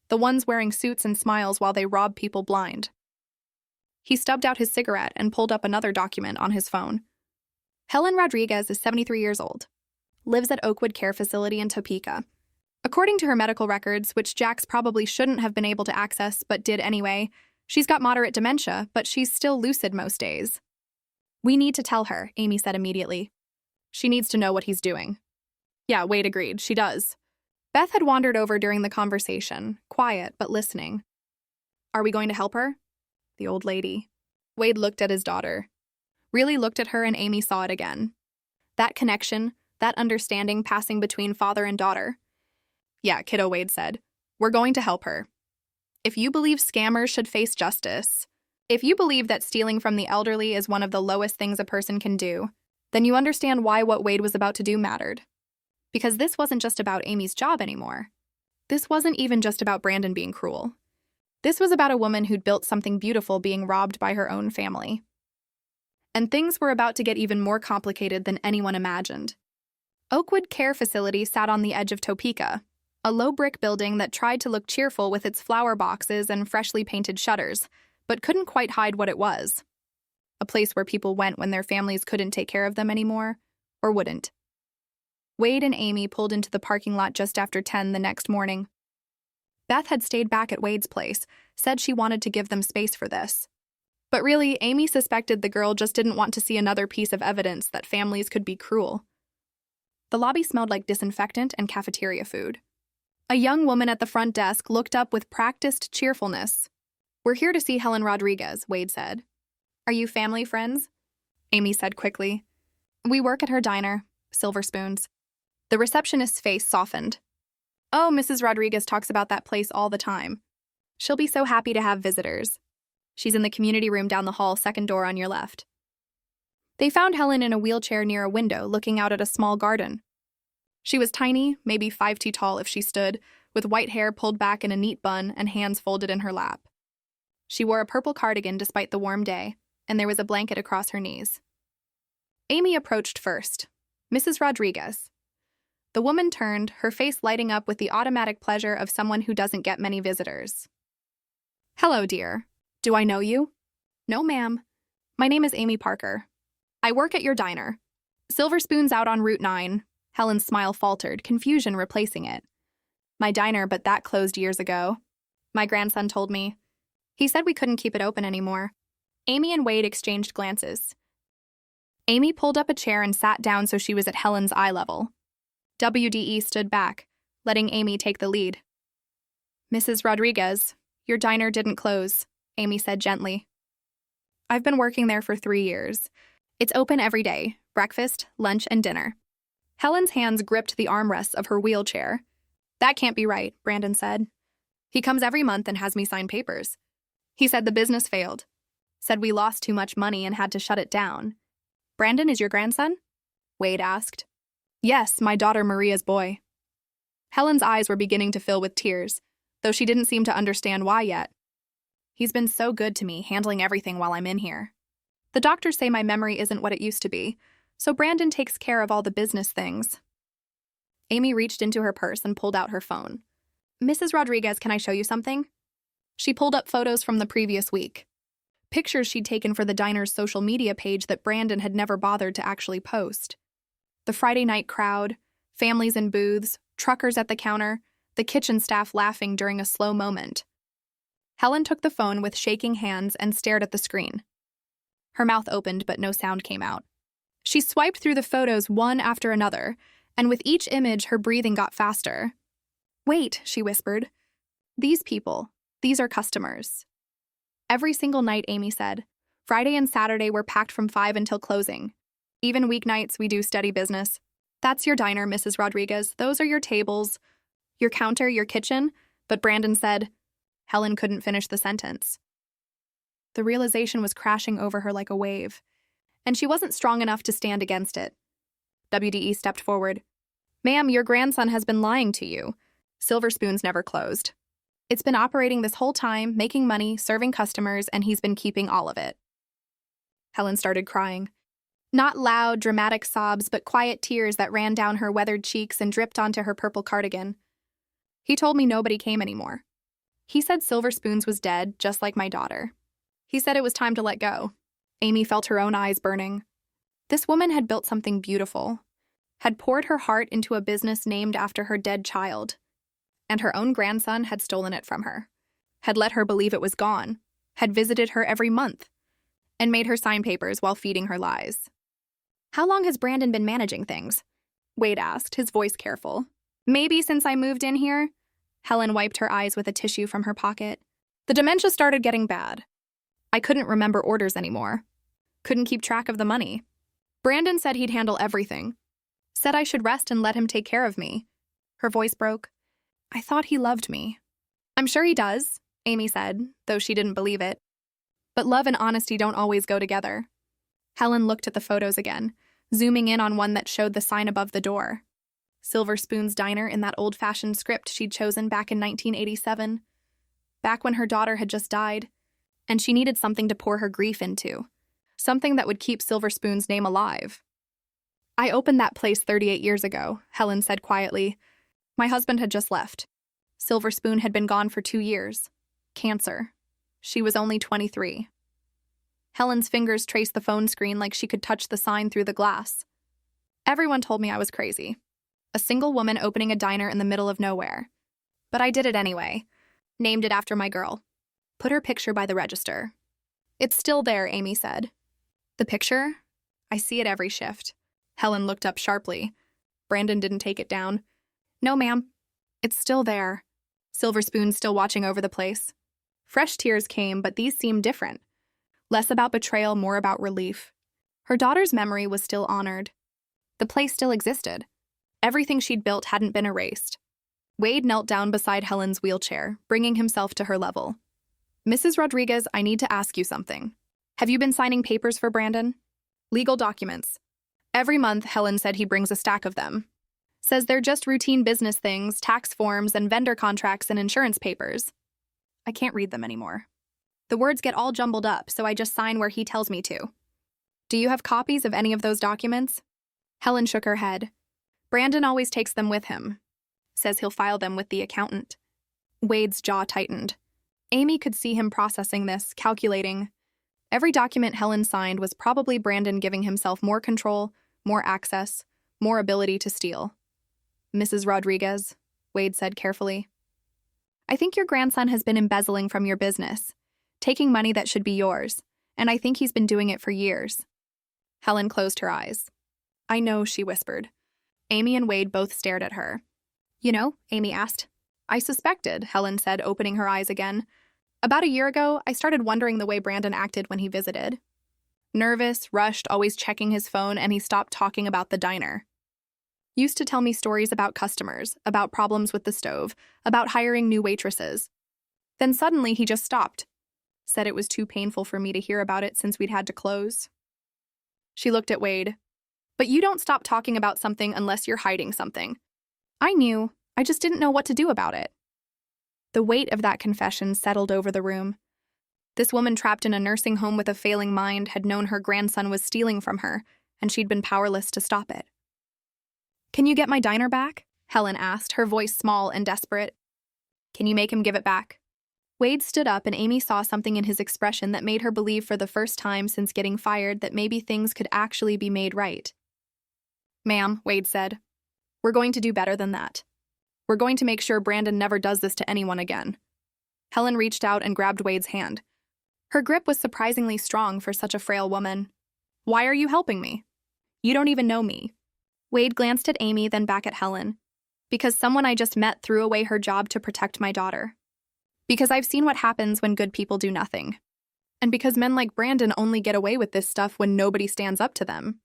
the ones wearing suits and smiles while they rob people blind. He stubbed out his cigarette and pulled up another document on his phone. Helen Rodriguez is 73 years old, lives at Oakwood Care Facility in Topeka. According to her medical records, which Jax probably shouldn't have been able to access but did anyway, she's got moderate dementia, but she's still lucid most days. We need to tell her, Amy said immediately. She needs to know what he's doing. Yeah, Wade agreed, she does. Beth had wandered over during the conversation, quiet but listening. Are we going to help her? The old lady. Wade looked at his daughter. Really looked at her and Amy saw it again. That connection, that understanding passing between father and daughter. Yeah, kiddo, Wade said. We're going to help her. If you believe scammers should face justice, if you believe that stealing from the elderly is one of the lowest things a person can do, then you understand why what Wade was about to do mattered. Because this wasn't just about Amy's job anymore. This wasn't even just about Brandon being cruel. This was about a woman who'd built something beautiful being robbed by her own family. And things were about to get even more complicated than anyone imagined. Oakwood Care Facility sat on the edge of Topeka, a low brick building that tried to look cheerful with its flower boxes and freshly painted shutters, but couldn't quite hide what it was. A place where people went when their families couldn't take care of them anymore, or wouldn't. Wade and Amy pulled into the parking lot just after 10 the next morning. Beth had stayed back at Wade's place, said she wanted to give them space for this. But really, Amy suspected the girl just didn't want to see another piece of evidence that families could be cruel. The lobby smelled like disinfectant and cafeteria food. A young woman at the front desk looked up with practiced cheerfulness. We're here to see Helen Rodriguez, Wade said. Are you family friends? Amy said quickly. We work at her diner, Silver Spoons. The receptionist's face softened. Oh, Mrs. Rodriguez talks about that place all the time. She'll be so happy to have visitors. She's in the community room down the hall, second door on your left. They found Helen in a wheelchair near a window looking out at a small garden. She was tiny, maybe 5 feet tall if she stood, with white hair pulled back in a neat bun and hands folded in her lap. She wore a purple cardigan despite the warm day, and there was a blanket across her knees. Amy approached first. Mrs. Rodriguez. The woman turned, her face lighting up with the automatic pleasure of someone who doesn't get many visitors. Hello, dear. Do I know you? No, ma'am. My name is Amy Parker. I work at your diner. Silver Spoon's out on Route 9. Helen's smile faltered, confusion replacing it. My diner, but that closed years ago. My grandson told me. He said we couldn't keep it open anymore. Amy and Wade exchanged glances. Amy pulled up a chair and sat down so she was at Helen's eye level. WDE stood back, letting Amy take the lead. Mrs. Rodriguez, your diner didn't close, Amy said gently. I've been working there for 3 years. It's open every day, breakfast, lunch, and dinner. Helen's hands gripped the armrests of her wheelchair. That can't be right, Brandon said. He comes every month and has me sign papers. He said the business failed. Said we lost too much money and had to shut it down. Brandon is your grandson? Wade asked. Yes, my daughter Maria's boy. Helen's eyes were beginning to fill with tears, though she didn't seem to understand why yet. He's been so good to me, handling everything while I'm in here. The doctors say my memory isn't what it used to be, so Brandon takes care of all the business things. Amy reached into her purse and pulled out her phone. Mrs. Rodriguez, can I show you something? She pulled up photos from the previous week. Pictures she'd taken for the diner's social media page that Brandon had never bothered to actually post. The Friday night crowd, families in booths, truckers at the counter, the kitchen staff laughing during a slow moment. Helen took the phone with shaking hands and stared at the screen. Her mouth opened, but no sound came out. She swiped through the photos one after another, and with each image, her breathing got faster. "Wait," she whispered. "These people, these are customers." Every single night, Amy said. Friday and Saturday were packed from 5 until closing. Even weeknights, we do steady business. "That's your diner, Mrs. Rodriguez. Those are your tables, your counter, your kitchen." But Brandon said. Helen couldn't finish the sentence. The realization was crashing over her like a wave, and she wasn't strong enough to stand against it. WDE stepped forward. "Ma'am, your grandson has been lying to you. Silver Spoon's never closed. It's been operating this whole time, making money, serving customers, and he's been keeping all of it." Helen started crying. Not loud, dramatic sobs, but quiet tears that ran down her weathered cheeks and dripped onto her purple cardigan. "He told me nobody came anymore. He said Silver Spoons was dead, just like my daughter. He said it was time to let go." Amy felt her own eyes burning. This woman had built something beautiful, had poured her heart into a business named after her dead child, and her own grandson had stolen it from her, had let her believe it was gone, had visited her every month, and made her sign papers while feeding her lies. "How long has Brandon been managing things?" Wade asked, his voice careful. "Maybe since I moved in here." Helen wiped her eyes with a tissue from her pocket. "The dementia started getting bad. I couldn't remember orders anymore. Couldn't keep track of the money. Brandon said he'd handle everything. Said I should rest and let him take care of me." Her voice broke. "I thought he loved me." "I'm sure he does," Amy said, though she didn't believe it. "But love and honesty don't always go together." Helen looked at the photos again, zooming in on one that showed the sign above the door. Silver Spoon's Diner in that old-fashioned script she'd chosen back in 1987. Back when her daughter had just died, and she needed something to pour her grief into. Something that would keep Silver Spoon's name alive. "I opened that place 38 years ago," Helen said quietly. "My husband had just left. Silver Spoon had been gone for 2 years. Cancer. She was only 23. Helen's fingers traced the phone screen like she could touch the sign through the glass. "Everyone told me I was crazy. A single woman opening a diner in the middle of nowhere. But I did it anyway. Named it after my girl. Put her picture by the register." "It's still there," Amy said. "The picture? I see it every shift." Helen looked up sharply. Brandon didn't take it down. "No, ma'am. It's still there." Silver Spoon's still watching over the place. Fresh tears came, but these seemed different. Less about betrayal, more about relief. Her daughter's memory was still honored. The place still existed. Everything she'd built hadn't been erased. Wade knelt down beside Helen's wheelchair, bringing himself to her level. "Mrs. Rodriguez, I need to ask you something. Have you been signing papers for Brandon? Legal documents. Every month, Helen said he brings a stack of them. Says they're just routine business things, tax forms, and vendor contracts and insurance papers. I can't read them anymore. The words get all jumbled up, so I just sign where he tells me to. Do you have copies of any of those documents?" Helen shook her head. "Brandon always takes them with him. Says he'll file them with the accountant." Wade's jaw tightened. Amy could see him processing this, calculating. Every document Helen signed was probably Brandon giving himself more control, more access, more ability to steal. "Mrs. Rodriguez," Wade said carefully. "I think your grandson has been embezzling from your business, taking money that should be yours, and I think he's been doing it for years." Helen closed her eyes. "I know," she whispered. Amy and Wade both stared at her. "You know?" Amy asked. "I suspected," Helen said, opening her eyes again. "About a year ago, I started wondering the way Brandon acted when he visited. Nervous, rushed, always checking his phone, and he stopped talking about the diner. Used to tell me stories about customers, about problems with the stove, about hiring new waitresses. Then suddenly he just stopped. Said it was too painful for me to hear about it since we'd had to close." She looked at Wade. "But you don't stop talking about something unless you're hiding something." "I knew. I just didn't know what to do about it." The weight of that confession settled over the room. This woman trapped in a nursing home with a failing mind had known her grandson was stealing from her, and she'd been powerless to stop it. "Can you get my diner back?" Helen asked, her voice small and desperate. "Can you make him give it back?" Wade stood up and Amy saw something in his expression that made her believe for the first time since getting fired that maybe things could actually be made right. "Ma'am," Wade said, "we're going to do better than that. We're going to make sure Brandon never does this to anyone again." Helen reached out and grabbed Wade's hand. Her grip was surprisingly strong for such a frail woman. "Why are you helping me? You don't even know me." Wade glanced at Amy, then back at Helen. "Because someone I just met threw away her job to protect my daughter. Because I've seen what happens when good people do nothing. And because men like Brandon only get away with this stuff when nobody stands up to them."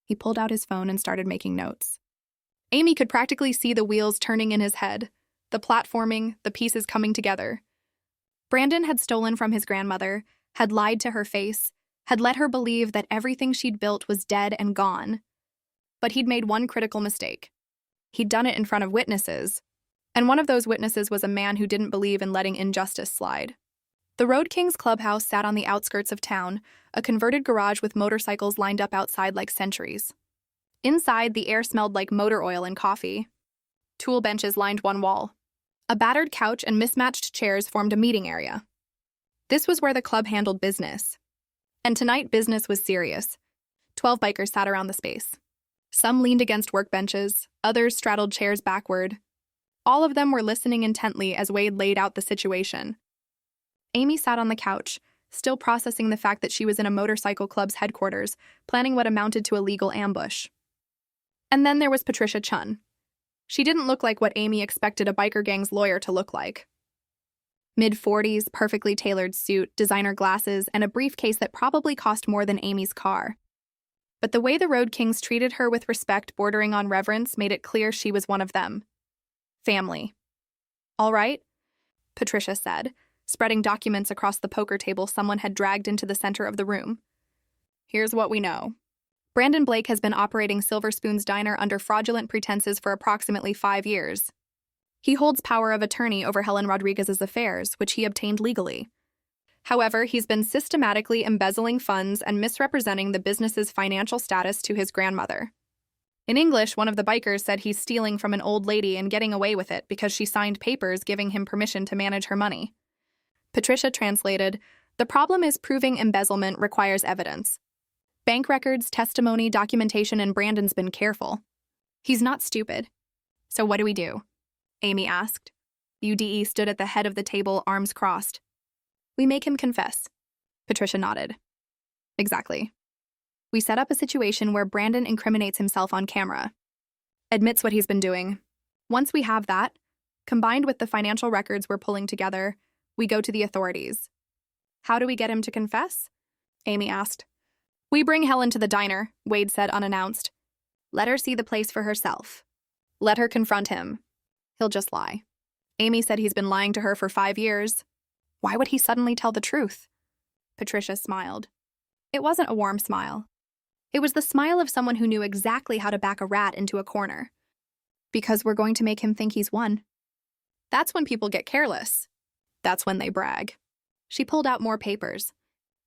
He pulled out his phone and started making notes. Amy could practically see the wheels turning in his head, the plot forming, the pieces coming together. Brandon had stolen from his grandmother, had lied to her face, had let her believe that everything she'd built was dead and gone. But he'd made one critical mistake. He'd done it in front of witnesses, and one of those witnesses was a man who didn't believe in letting injustice slide. The Road King's clubhouse sat on the outskirts of town, a converted garage with motorcycles lined up outside like sentries. Inside, the air smelled like motor oil and coffee. Tool benches lined one wall. A battered couch and mismatched chairs formed a meeting area. This was where the club handled business. And tonight, business was serious. 12 bikers sat around the space. Some leaned against workbenches, others straddled chairs backward. All of them were listening intently as Wade laid out the situation. Amy sat on the couch, still processing the fact that she was in a motorcycle club's headquarters, planning what amounted to a legal ambush. And then there was Patricia Chun. She didn't look like what Amy expected a biker gang's lawyer to look like. Mid-40s, perfectly tailored suit, designer glasses, and a briefcase that probably cost more than Amy's car. But the way the Road Kings treated her with respect bordering on reverence made it clear she was one of them. Family. "All right," Patricia said, spreading documents across the poker table someone had dragged into the center of the room. "Here's what we know. Brandon Blake has been operating Silver Spoon's diner under fraudulent pretenses for approximately 5 years. He holds power of attorney over Helen Rodriguez's affairs, which he obtained legally. However, he's been systematically embezzling funds and misrepresenting the business's financial status to his grandmother. In English, one of the bikers said he's stealing from an old lady and getting away with it because she signed papers giving him permission to manage her money." Patricia translated, "The problem is proving embezzlement requires evidence. Bank records, testimony, documentation, and Brandon's been careful. He's not stupid." "So what do we do?" Amy asked. UDE stood at the head of the table, arms crossed. "We make him confess." Patricia nodded. "Exactly. We set up a situation where Brandon incriminates himself on camera, admits what he's been doing. Once we have that, combined with the financial records we're pulling together, we go to the authorities." "How do we get him to confess?" Amy asked. "We bring Helen to the diner," Wade said unannounced. "Let her see the place for herself. Let her confront him. He'll just lie. Amy said he's been lying to her for 5 years. Why would he suddenly tell the truth?" Patricia smiled. It wasn't a warm smile. It was the smile of someone who knew exactly how to back a rat into a corner. "Because we're going to make him think he's won." That's when people get careless. That's when they brag. She pulled out more papers.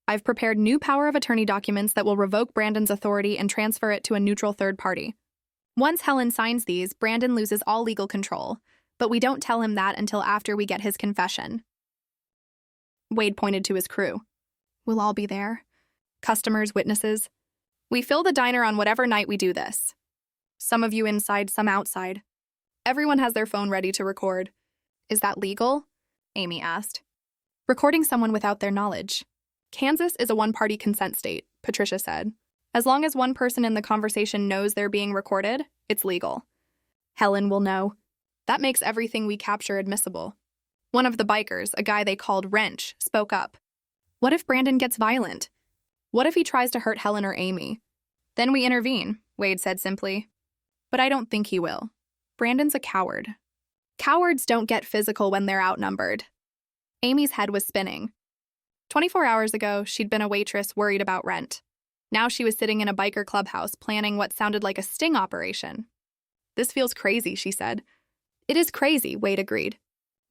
"I've prepared new power of attorney documents that will revoke Brandon's authority and transfer it to a neutral third party. Once Helen signs these, Brandon loses all legal control, but we don't tell him that until after we get his confession." Wade pointed to his crew. "We'll all be there. Customers, witnesses. We fill the diner on whatever night we do this. Some of you inside, some outside. Everyone has their phone ready to record." "Is that legal?" Amy asked. "Recording someone without their knowledge. Kansas is a one-party consent state," Patricia said. "As long as one person in the conversation knows they're being recorded, it's legal. Helen will know. That makes everything we capture admissible." One of the bikers, a guy they called Wrench, spoke up. "What if Brandon gets violent? What if he tries to hurt Helen or Amy?" "Then we intervene," Wade said simply. "But I don't think he will. Brandon's a coward. Cowards don't get physical when they're outnumbered." Amy's head was spinning. 24 hours ago, she'd been a waitress worried about rent. Now she was sitting in a biker clubhouse planning what sounded like a sting operation. "This feels crazy," she said. "It is crazy," Wade agreed.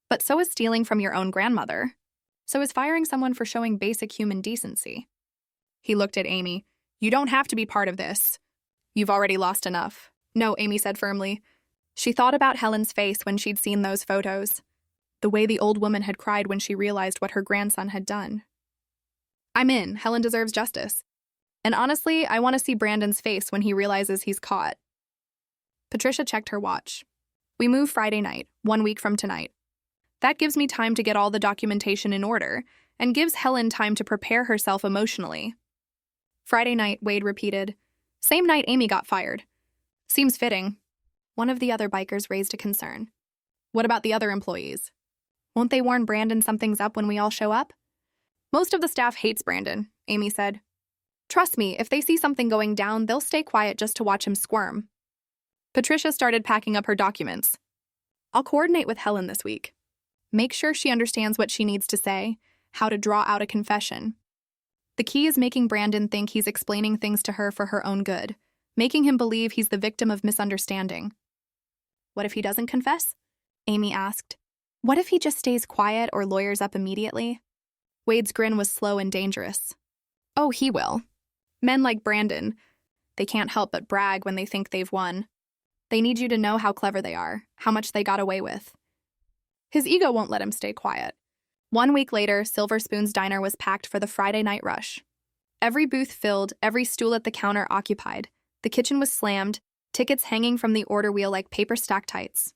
"But so is stealing from your own grandmother. So is firing someone for showing basic human decency." He looked at Amy. "You don't have to be part of this. You've already lost enough." "No," Amy said firmly. She thought about Helen's face when she'd seen those photos. the way the old woman had cried when she realized what her grandson had done. I'm in. Helen deserves justice. And honestly, I want to see Brandon's face when he realizes he's caught. Patricia checked her watch. We move Friday night, 1 week from tonight. That gives me time to get all the documentation in order, and gives Helen time to prepare herself emotionally. Friday night, Wade repeated. Same night Amy got fired. Seems fitting. One of the other bikers raised a concern. What about the other employees? Won't they warn Brandon something's up when we all show up? Most of the staff hates Brandon, Amy said. Trust me, if they see something going down, they'll stay quiet just to watch him squirm. Patricia started packing up her documents. I'll coordinate with Helen this week. Make sure she understands what she needs to say, how to draw out a confession. The key is making Brandon think he's explaining things to her for her own good, making him believe he's the victim of misunderstanding. What if he doesn't confess? Amy asked. What if he just stays quiet or lawyers up immediately? Wade's grin was slow and dangerous. Oh, he will. Men like Brandon, they can't help but brag when they think they've won. They need you to know how clever they are, how much they got away with. His ego won't let him stay quiet. 1 week later, Silver Spoon's diner was packed for the Friday night rush. Every booth filled, every stool at the counter occupied. The kitchen was slammed, tickets hanging from the order wheel like paper stalactites.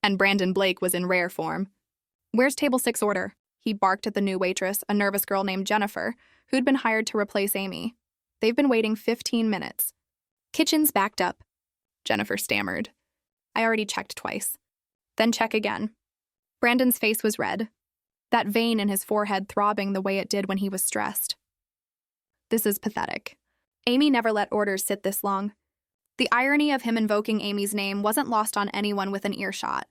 And Brandon Blake was in rare form. Where's table 6 order? He barked at the new waitress, a nervous girl named Jennifer, who'd been hired to replace Amy. They've been waiting 15 minutes. Kitchen's backed up. Jennifer stammered. I already checked twice. Then check again. Brandon's face was red, that vein in his forehead throbbing the way it did when he was stressed. This is pathetic. Amy never let orders sit this long. The irony of him invoking Amy's name wasn't lost on anyone within earshot.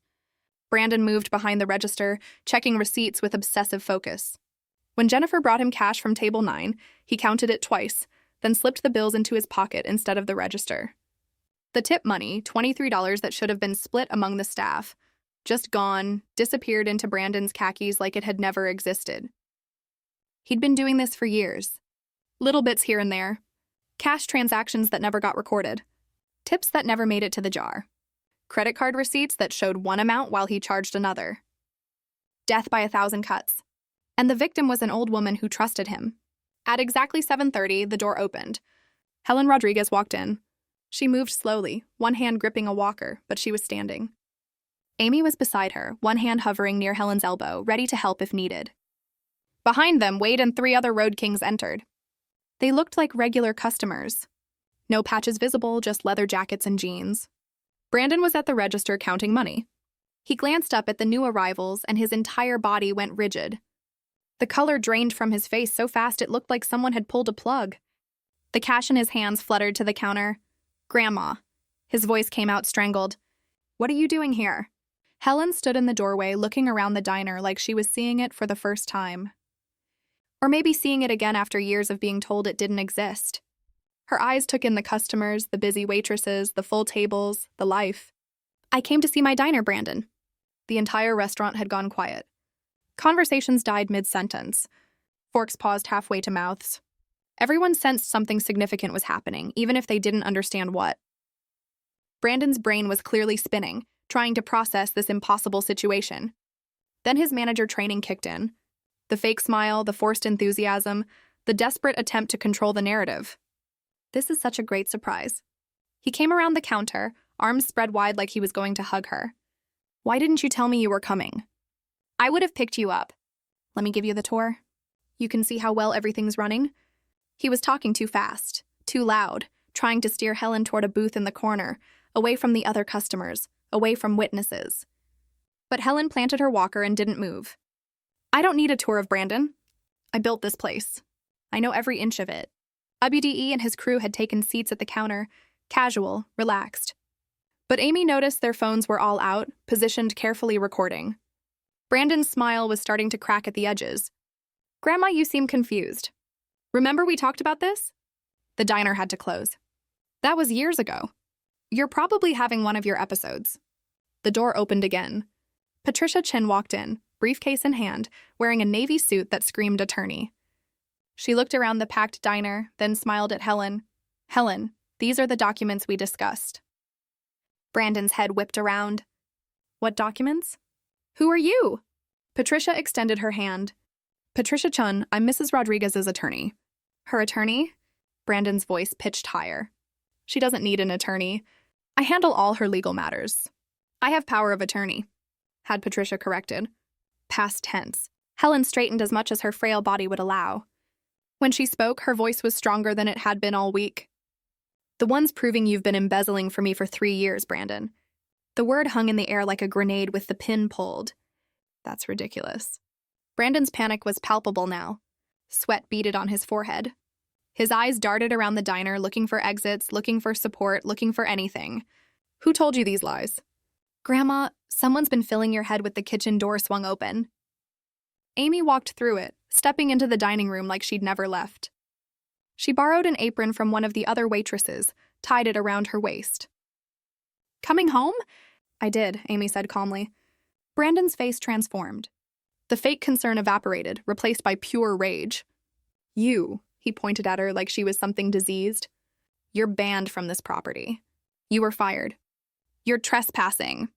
Brandon moved behind the register, checking receipts with obsessive focus. When Jennifer brought him cash from table 9, he counted it twice, then slipped the bills into his pocket instead of the register. The tip money, $23 that should have been split among the staff, just gone, disappeared into Brandon's khakis like it had never existed. He'd been doing this for years. Little bits here and there. Cash transactions that never got recorded. Tips that never made it to the jar. Credit card receipts that showed one amount while he charged another. Death by 1,000 cuts. And the victim was an old woman who trusted him. At exactly 7:30, the door opened. Helen Rodriguez walked in. She moved slowly, one hand gripping a walker, but she was standing. Amy was beside her, one hand hovering near Helen's elbow, ready to help if needed. Behind them, Wade and 3 other Road Kings entered. They looked like regular customers. No patches visible, just leather jackets and jeans. Brandon was at the register counting money. He glanced up at the new arrivals and his entire body went rigid. The color drained from his face so fast it looked like someone had pulled a plug. The cash in his hands fluttered to the counter. Grandma. His voice came out strangled. What are you doing here? Helen stood in the doorway looking around the diner like she was seeing it for the first time. Or maybe seeing it again after years of being told it didn't exist. Her eyes took in the customers, the busy waitresses, the full tables, the life. I came to see my diner, Brandon. The entire restaurant had gone quiet. Conversations died mid-sentence. Forks paused halfway to mouths. Everyone sensed something significant was happening, even if they didn't understand what. Brandon's brain was clearly spinning, trying to process this impossible situation. Then his manager training kicked in. The fake smile, the forced enthusiasm, the desperate attempt to control the narrative. This is such a great surprise. He came around the counter, arms spread wide like he was going to hug her. Why didn't you tell me you were coming? I would have picked you up. Let me give you the tour. You can see how well everything's running. He was talking too fast, too loud, trying to steer Helen toward a booth in the corner, away from the other customers, away from witnesses. But Helen planted her walker and didn't move. I don't need a tour of Brandon. I built this place. I know every inch of it. WDE and his crew had taken seats at the counter, casual, relaxed. But Amy noticed their phones were all out, positioned carefully recording. Brandon's smile was starting to crack at the edges. Grandma, you seem confused. Remember we talked about this? The diner had to close. That was years ago. You're probably having one of your episodes. The door opened again. Patricia Chin walked in, briefcase in hand, wearing a navy suit that screamed attorney. She looked around the packed diner, then smiled at Helen. Helen, these are the documents we discussed. Brandon's head whipped around. What documents? Who are you? Patricia extended her hand. Patricia Chun, I'm Mrs. Rodriguez's attorney. Her attorney? Brandon's voice pitched higher. She doesn't need an attorney. I handle all her legal matters. I have power of attorney, had Patricia corrected. Past tense. Helen straightened as much as her frail body would allow. When she spoke, her voice was stronger than it had been all week. The one's proving you've been embezzling for me for 3 years, Brandon. The word hung in the air like a grenade with the pin pulled. That's ridiculous. Brandon's panic was palpable now. Sweat beaded on his forehead. His eyes darted around the diner, looking for exits, looking for support, looking for anything. Who told you these lies? Grandma, someone's been filling your head with the kitchen door swung open. Amy walked through it, stepping into the dining room like she'd never left. She borrowed an apron from one of the other waitresses, tied it around her waist. Coming home? I did, Amy said calmly. Brandon's face transformed. The fake concern evaporated, replaced by pure rage. You, he pointed at her like she was something diseased. You're banned from this property. You were fired. You're trespassing.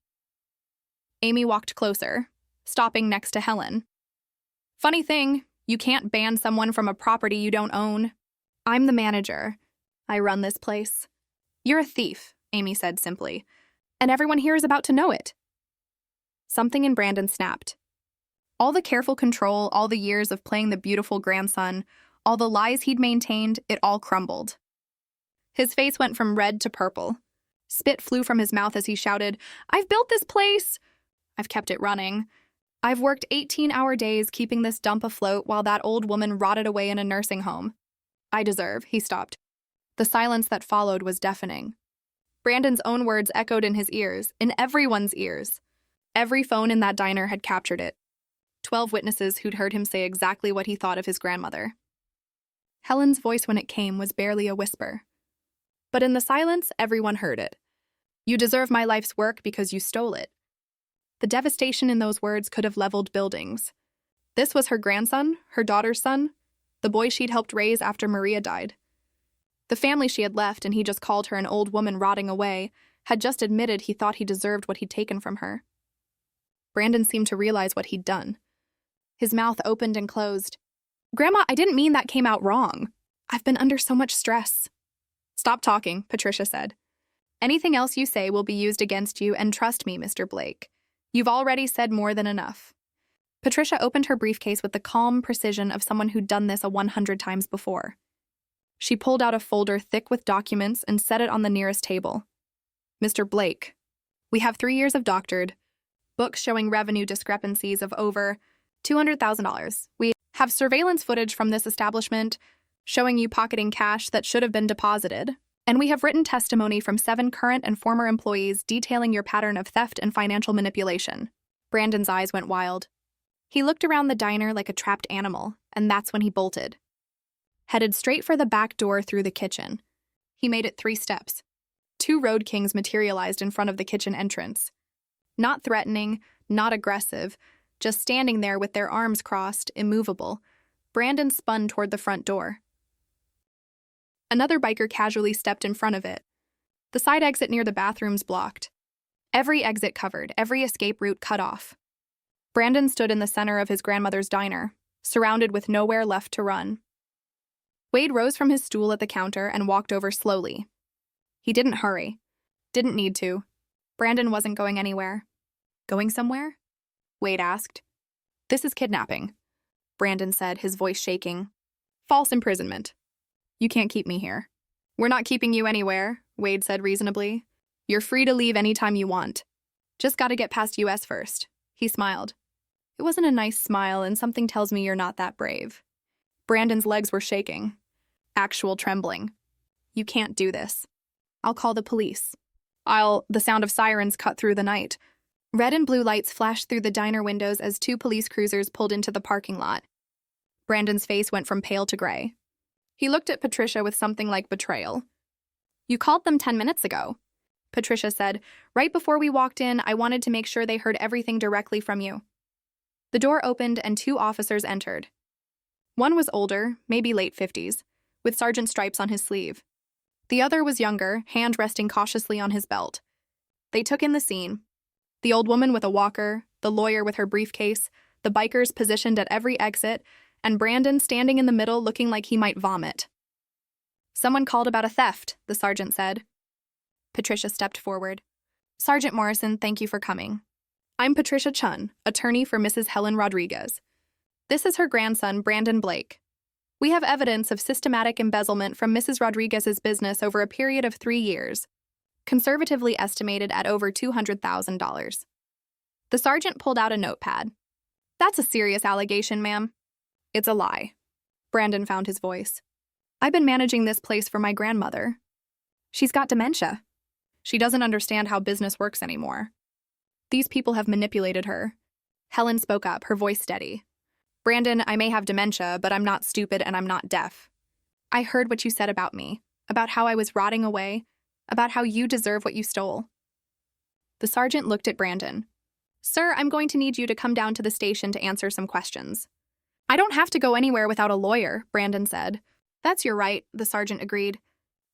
Amy walked closer, stopping next to Helen. Funny thing, you can't ban someone from a property you don't own. I'm the manager. I run this place. You're a thief, Amy said simply, and everyone here is about to know it. Something in Brandon snapped. All the careful control, all the years of playing the beautiful grandson, all the lies he'd maintained, it all crumbled. His face went from red to purple. Spit flew from his mouth as he shouted, I've built this place! I've kept it running. I've worked 18-hour days keeping this dump afloat while that old woman rotted away in a nursing home. I deserve, he stopped. The silence that followed was deafening. Brandon's own words echoed in his ears, in everyone's ears. Every phone in that diner had captured it. 12 witnesses who'd heard him say exactly what he thought of his grandmother. Helen's voice when it came was barely a whisper. But in the silence, everyone heard it. You deserve my life's work because you stole it. The devastation in those words could have leveled buildings. This was her grandson, her daughter's son, the boy she'd helped raise after Maria died. The family she had left, and he just called her an old woman rotting away, had just admitted he thought he deserved what he'd taken from her. Brandon seemed to realize what he'd done. His mouth opened and closed. Grandma, I didn't mean that came out wrong. I've been under so much stress. Stop talking, Patricia said. Anything else you say will be used against you, and trust me, Mr. Blake. You've already said more than enough. Patricia opened her briefcase with the calm precision of someone who'd done this 100 times before. She pulled out a folder thick with documents and set it on the nearest table. Mr. Blake, we have 3 years of doctored, books showing revenue discrepancies of over $200,000. We have surveillance footage from this establishment showing you pocketing cash that should have been deposited. And we have written testimony from 7 current and former employees detailing your pattern of theft and financial manipulation. Brandon's eyes went wild. He looked around the diner like a trapped animal, and that's when he bolted. Headed straight for the back door through the kitchen. He made it 3 steps. 2 road kings materialized in front of the kitchen entrance. Not threatening, not aggressive, just standing there with their arms crossed, immovable. Brandon spun toward the front door. Another biker casually stepped in front of it. The side exit near the bathrooms blocked. Every exit covered, every escape route cut off. Brandon stood in the center of his grandmother's diner, surrounded with nowhere left to run. Wade rose from his stool at the counter and walked over slowly. He didn't hurry. Didn't need to. Brandon wasn't going anywhere. Going somewhere? Wade asked. This is kidnapping, Brandon said, his voice shaking. False imprisonment. You can't keep me here. We're not keeping you anywhere, Wade said reasonably. You're free to leave anytime you want. Just gotta get past US first. He smiled. It wasn't a nice smile, and something tells me you're not that brave. Brandon's legs were shaking. Actual trembling. You can't do this. I'll call the police. The sound of sirens cut through the night. Red and blue lights flashed through the diner windows as 2 police cruisers pulled into the parking lot. Brandon's face went from pale to gray. He looked at Patricia with something like betrayal. You called them 10 minutes ago, Patricia said. Right before we walked in, I wanted to make sure they heard everything directly from you. The door opened and 2 officers entered. One was older, maybe late 50s, with sergeant stripes on his sleeve. The other was younger, hand resting cautiously on his belt. They took in the scene. The old woman with a walker, the lawyer with her briefcase, the bikers positioned at every exit, and Brandon standing in the middle looking like he might vomit. "Someone called about a theft," the sergeant said. Patricia stepped forward. "Sergeant Morrison, thank you for coming. I'm Patricia Chun, attorney for Mrs. Helen Rodriguez. This is her grandson, Brandon Blake. We have evidence of systematic embezzlement from Mrs. Rodriguez's business over a period of 3 years, conservatively estimated at over $200,000. The sergeant pulled out a notepad. "That's a serious allegation, ma'am." "It's a lie." Brandon found his voice. "I've been managing this place for my grandmother. She's got dementia. She doesn't understand how business works anymore. These people have manipulated her." Helen spoke up, her voice steady. "Brandon, I may have dementia, but I'm not stupid and I'm not deaf. I heard what you said about me, about how I was rotting away, about how you deserve what you stole." The sergeant looked at Brandon. "Sir, I'm going to need you to come down to the station to answer some questions." "I don't have to go anywhere without a lawyer," Brandon said. "That's your right," the sergeant agreed.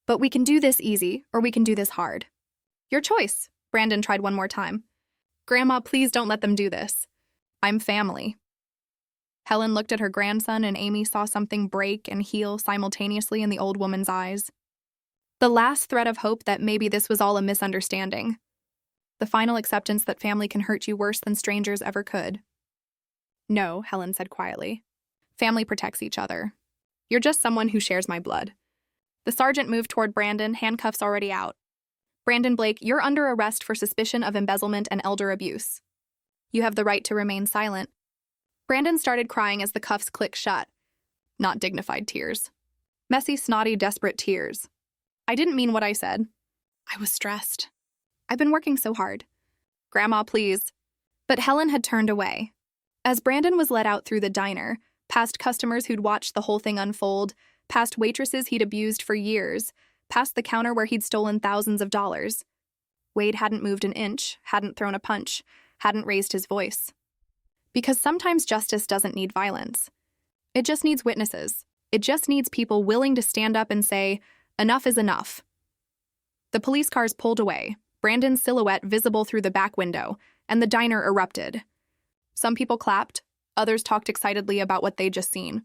"But we can do this easy, or we can do this hard." "Your choice," Brandon tried one more time. "Grandma, please don't let them do this. I'm family." Helen looked at her grandson, and Amy saw something break and heal simultaneously in the old woman's eyes. The last thread of hope that maybe this was all a misunderstanding. The final acceptance that family can hurt you worse than strangers ever could. "No," Helen said quietly. "Family protects each other. You're just someone who shares my blood." The sergeant moved toward Brandon, handcuffs already out. "Brandon Blake, you're under arrest for suspicion of embezzlement and elder abuse. You have the right to remain silent." Brandon started crying as the cuffs clicked shut. Not dignified tears. Messy, snotty, desperate tears. "I didn't mean what I said. I was stressed. I've been working so hard. Grandma, please." But Helen had turned away. As Brandon was led out through the diner, past customers who'd watched the whole thing unfold, past waitresses he'd abused for years, past the counter where he'd stolen thousands of dollars, Wade hadn't moved an inch, hadn't thrown a punch, hadn't raised his voice. Because sometimes justice doesn't need violence. It just needs witnesses. It just needs people willing to stand up and say, "Enough is enough." The police cars pulled away, Brandon's silhouette visible through the back window, and the diner erupted. Some people clapped, others talked excitedly about what they'd just seen.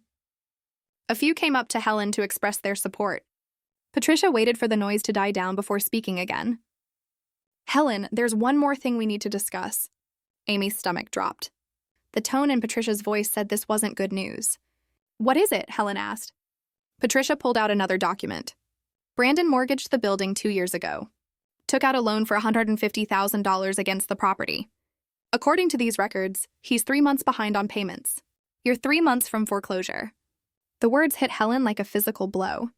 A few came up to Helen to express their support. Patricia waited for the noise to die down before speaking again. "Helen, there's one more thing we need to discuss." Amy's stomach dropped. The tone in Patricia's voice said this wasn't good news. "What is it?" Helen asked. Patricia pulled out another document. Brandon mortgaged the building 2 years ago. Took out a loan for $150,000 against the property. According to these records, he's 3 months behind on payments. You're 3 months from foreclosure. The words hit Helen like a physical blow.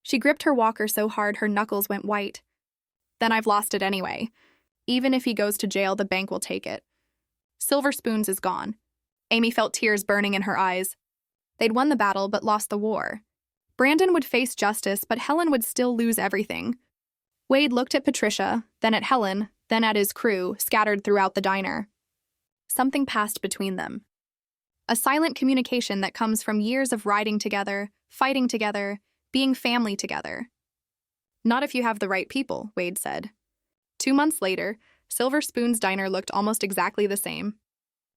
She gripped her walker so hard her knuckles went white. "Then I've lost it anyway. Even if he goes to jail, the bank will take it. Silver Spoons is gone." Amy felt tears burning in her eyes. They'd won the battle but lost the war. Brandon would face justice, but Helen would still lose everything. Wade looked at Patricia, then at Helen, then at his crew, scattered throughout the diner. Something passed between them. A silent communication that comes from years of riding together, fighting together, being family together. "Not if you have the right people," Wade said. 2 months later, Silver Spoon's diner looked almost exactly the same.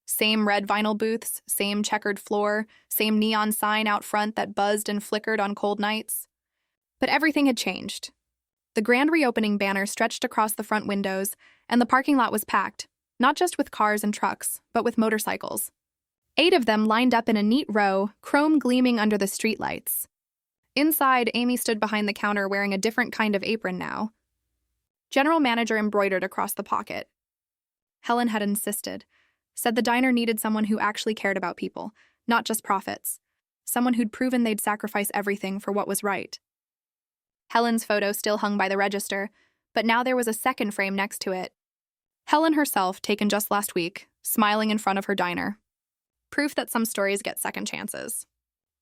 Same red vinyl booths, same checkered floor, same neon sign out front that buzzed and flickered on cold nights. But everything had changed. The grand reopening banner stretched across the front windows, and the parking lot was packed, not just with cars and trucks, but with motorcycles. 8 of them lined up in a neat row, chrome gleaming under the streetlights. Inside, Amy stood behind the counter wearing a different kind of apron now. General Manager embroidered across the pocket. Helen had insisted, said the diner needed someone who actually cared about people, not just profits. Someone who'd proven they'd sacrifice everything for what was right. Helen's photo still hung by the register, but now there was a second frame next to it. Helen herself, taken just last week, smiling in front of her diner. Proof that some stories get second chances.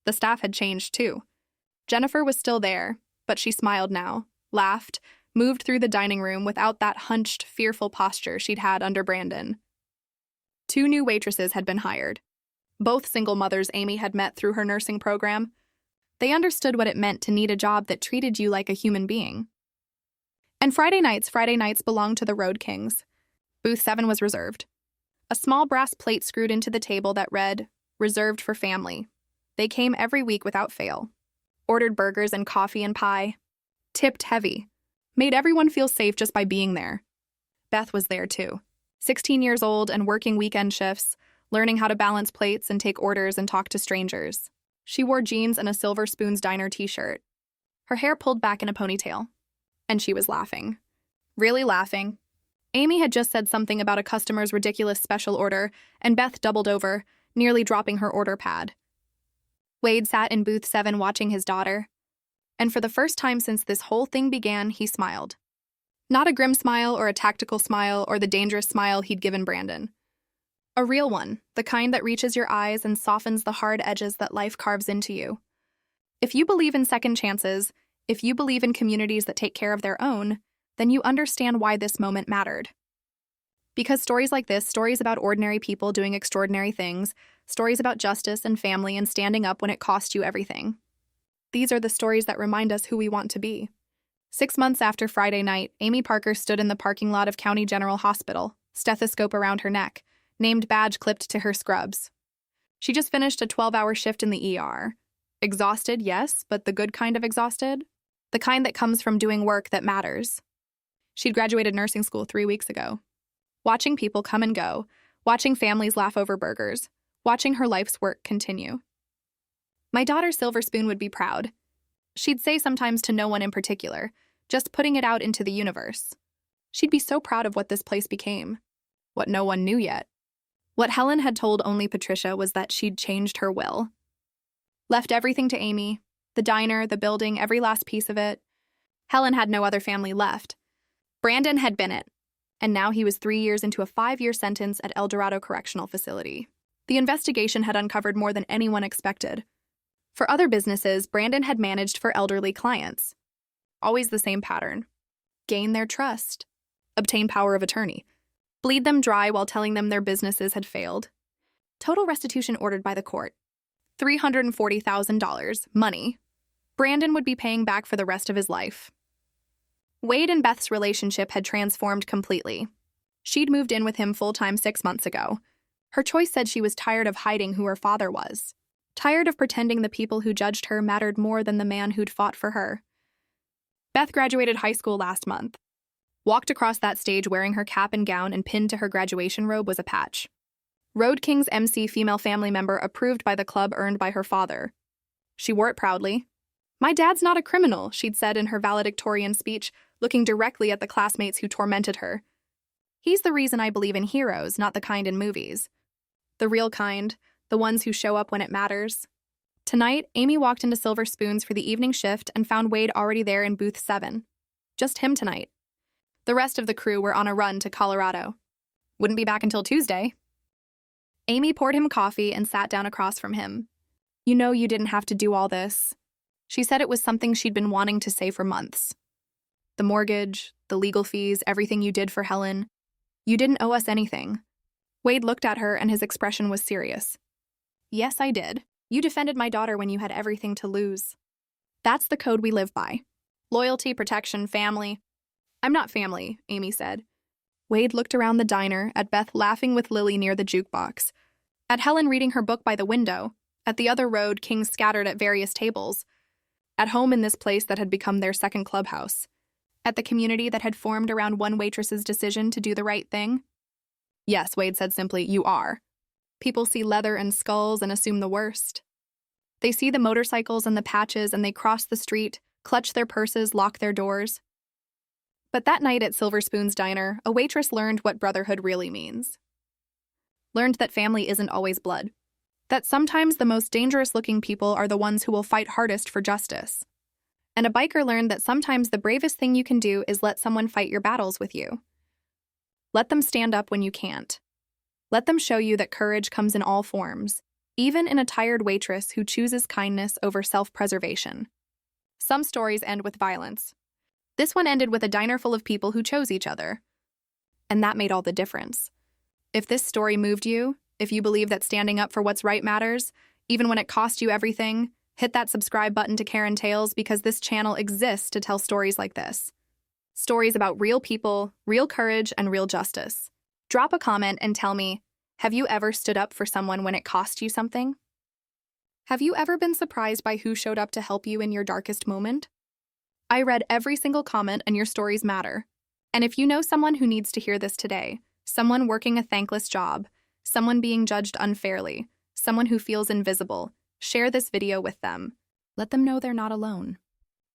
The staff had changed, too. Jennifer was still there, but she smiled now, laughed, moved through the dining room without that hunched, fearful posture she'd had under Brandon. 2 new waitresses had been hired. Both single mothers Amy had met through her nursing program. They understood what it meant to need a job that treated you like a human being. And Friday nights belonged to the Road Kings. Booth 7 was reserved. A small brass plate screwed into the table that read, "Reserved for family." They came every week without fail. Ordered burgers and coffee and pie. Tipped heavy. Made everyone feel safe just by being there. Beth was there too. 16 years old and working weekend shifts, learning how to balance plates and take orders and talk to strangers. She wore jeans and a Silver Spoon's Diner t-shirt. Her hair pulled back in a ponytail. And she was laughing. Really laughing. Amy had just said something about a customer's ridiculous special order, and Beth doubled over, nearly dropping her order pad. Wade sat in booth 7 watching his daughter. And for the first time since this whole thing began, he smiled. Not a grim smile or a tactical smile or the dangerous smile he'd given Brandon. A real one, the kind that reaches your eyes and softens the hard edges that life carves into you. If you believe in second chances, if you believe in communities that take care of their own, then you understand why this moment mattered. Because stories like this, stories about ordinary people doing extraordinary things, stories about justice and family and standing up when it cost you everything. These are the stories that remind us who we want to be. 6 months after Friday night, Amy Parker stood in the parking lot of County General Hospital, stethoscope around her neck, named badge clipped to her scrubs. She just finished a 12-hour shift in the ER. Exhausted, yes, but the good kind of exhausted. The kind that comes from doing work that matters. She'd graduated nursing school 3 weeks ago. Watching people come and go, watching families laugh over burgers, watching her life's work continue. My daughter Silver Spoon would be proud. She'd say sometimes to no one in particular, just putting it out into the universe. She'd be so proud of what this place became, what no one knew yet. What Helen had told only Patricia was that she'd changed her will. Left everything to Amy, the diner, the building, every last piece of it. Helen had no other family left. Brandon had been it, and now he was 3 years into a 5-year sentence at El Dorado Correctional Facility. The investigation had uncovered more than anyone expected. For other businesses, Brandon had managed for elderly clients. Always the same pattern. Gain their trust. Obtain power of attorney. Bleed them dry while telling them their businesses had failed. Total restitution ordered by the court. $340,000, money. Brandon would be paying back for the rest of his life. Wade and Beth's relationship had transformed completely. She'd moved in with him full-time 6 months ago. Her choice said she was tired of hiding who her father was. Tired of pretending the people who judged her mattered more than the man who'd fought for her. Beth graduated high school last month. Walked across that stage wearing her cap and gown, and pinned to her graduation robe was a patch. Road King's MC female family member approved by the club earned by her father. She wore it proudly. "My dad's not a criminal," she'd said in her valedictorian speech, looking directly at the classmates who tormented her. "He's the reason I believe in heroes, not the kind in movies. The real kind, the ones who show up when it matters." Tonight, Amy walked into Silver Spoon's for the evening shift and found Wade already there in booth 7. Just him tonight. The rest of the crew were on a run to Colorado. Wouldn't be back until Tuesday. Amy poured him coffee and sat down across from him. "You know you didn't have to do all this." She said it was something she'd been wanting to say for months. "The mortgage, the legal fees, everything you did for Helen. You didn't owe us anything." Wade looked at her and his expression was serious. "Yes, I did. You defended my daughter when you had everything to lose. That's the code we live by. Loyalty, protection, family." "I'm not family," Amy said. Wade looked around the diner, at Beth laughing with Lily near the jukebox, at Helen reading her book by the window, at the other Road Kings scattered at various tables, at home in this place that had become their second clubhouse, at the community that had formed around one waitress's decision to do the right thing. "Yes," Wade said simply, "you are. People see leather and skulls and assume the worst. They see the motorcycles and the patches and they cross the street, clutch their purses, lock their doors." But that night at Silver Spoon's diner, a waitress learned what brotherhood really means. Learned that family isn't always blood. That sometimes the most dangerous-looking people are the ones who will fight hardest for justice. And a biker learned that sometimes the bravest thing you can do is let someone fight your battles with you. Let them stand up when you can't. Let them show you that courage comes in all forms, even in a tired waitress who chooses kindness over self-preservation. Some stories end with violence. This one ended with a diner full of people who chose each other. And that made all the difference. If this story moved you, if you believe that standing up for what's right matters, even when it costs you everything, hit that subscribe button to Karen Tales, because this channel exists to tell stories like this. Stories about real people, real courage, and real justice. Drop a comment and tell me, have you ever stood up for someone when it cost you something? Have you ever been surprised by who showed up to help you in your darkest moment? I read every single comment and your stories matter. And if you know someone who needs to hear this today, someone working a thankless job, someone being judged unfairly, someone who feels invisible, share this video with them. Let them know they're not alone.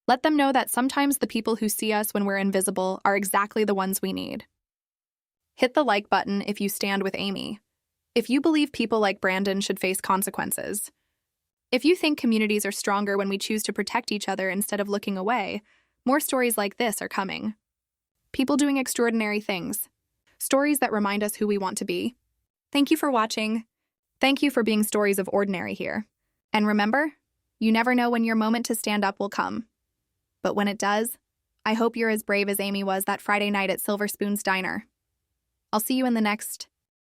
Let them know that sometimes the people who see us when we're invisible are exactly the ones we need. Hit the like button if you stand with Amy. If you believe people like Brandon should face consequences. If you think communities are stronger when we choose to protect each other instead of looking away, more stories like this are coming. People doing extraordinary things. Stories that remind us who we want to be. Thank you for watching. Thank you for being stories of ordinary here. And remember, you never know when your moment to stand up will come. But when it does, I hope you're as brave as Amy was that Friday night at Silver Spoon's Diner. I'll see you in the next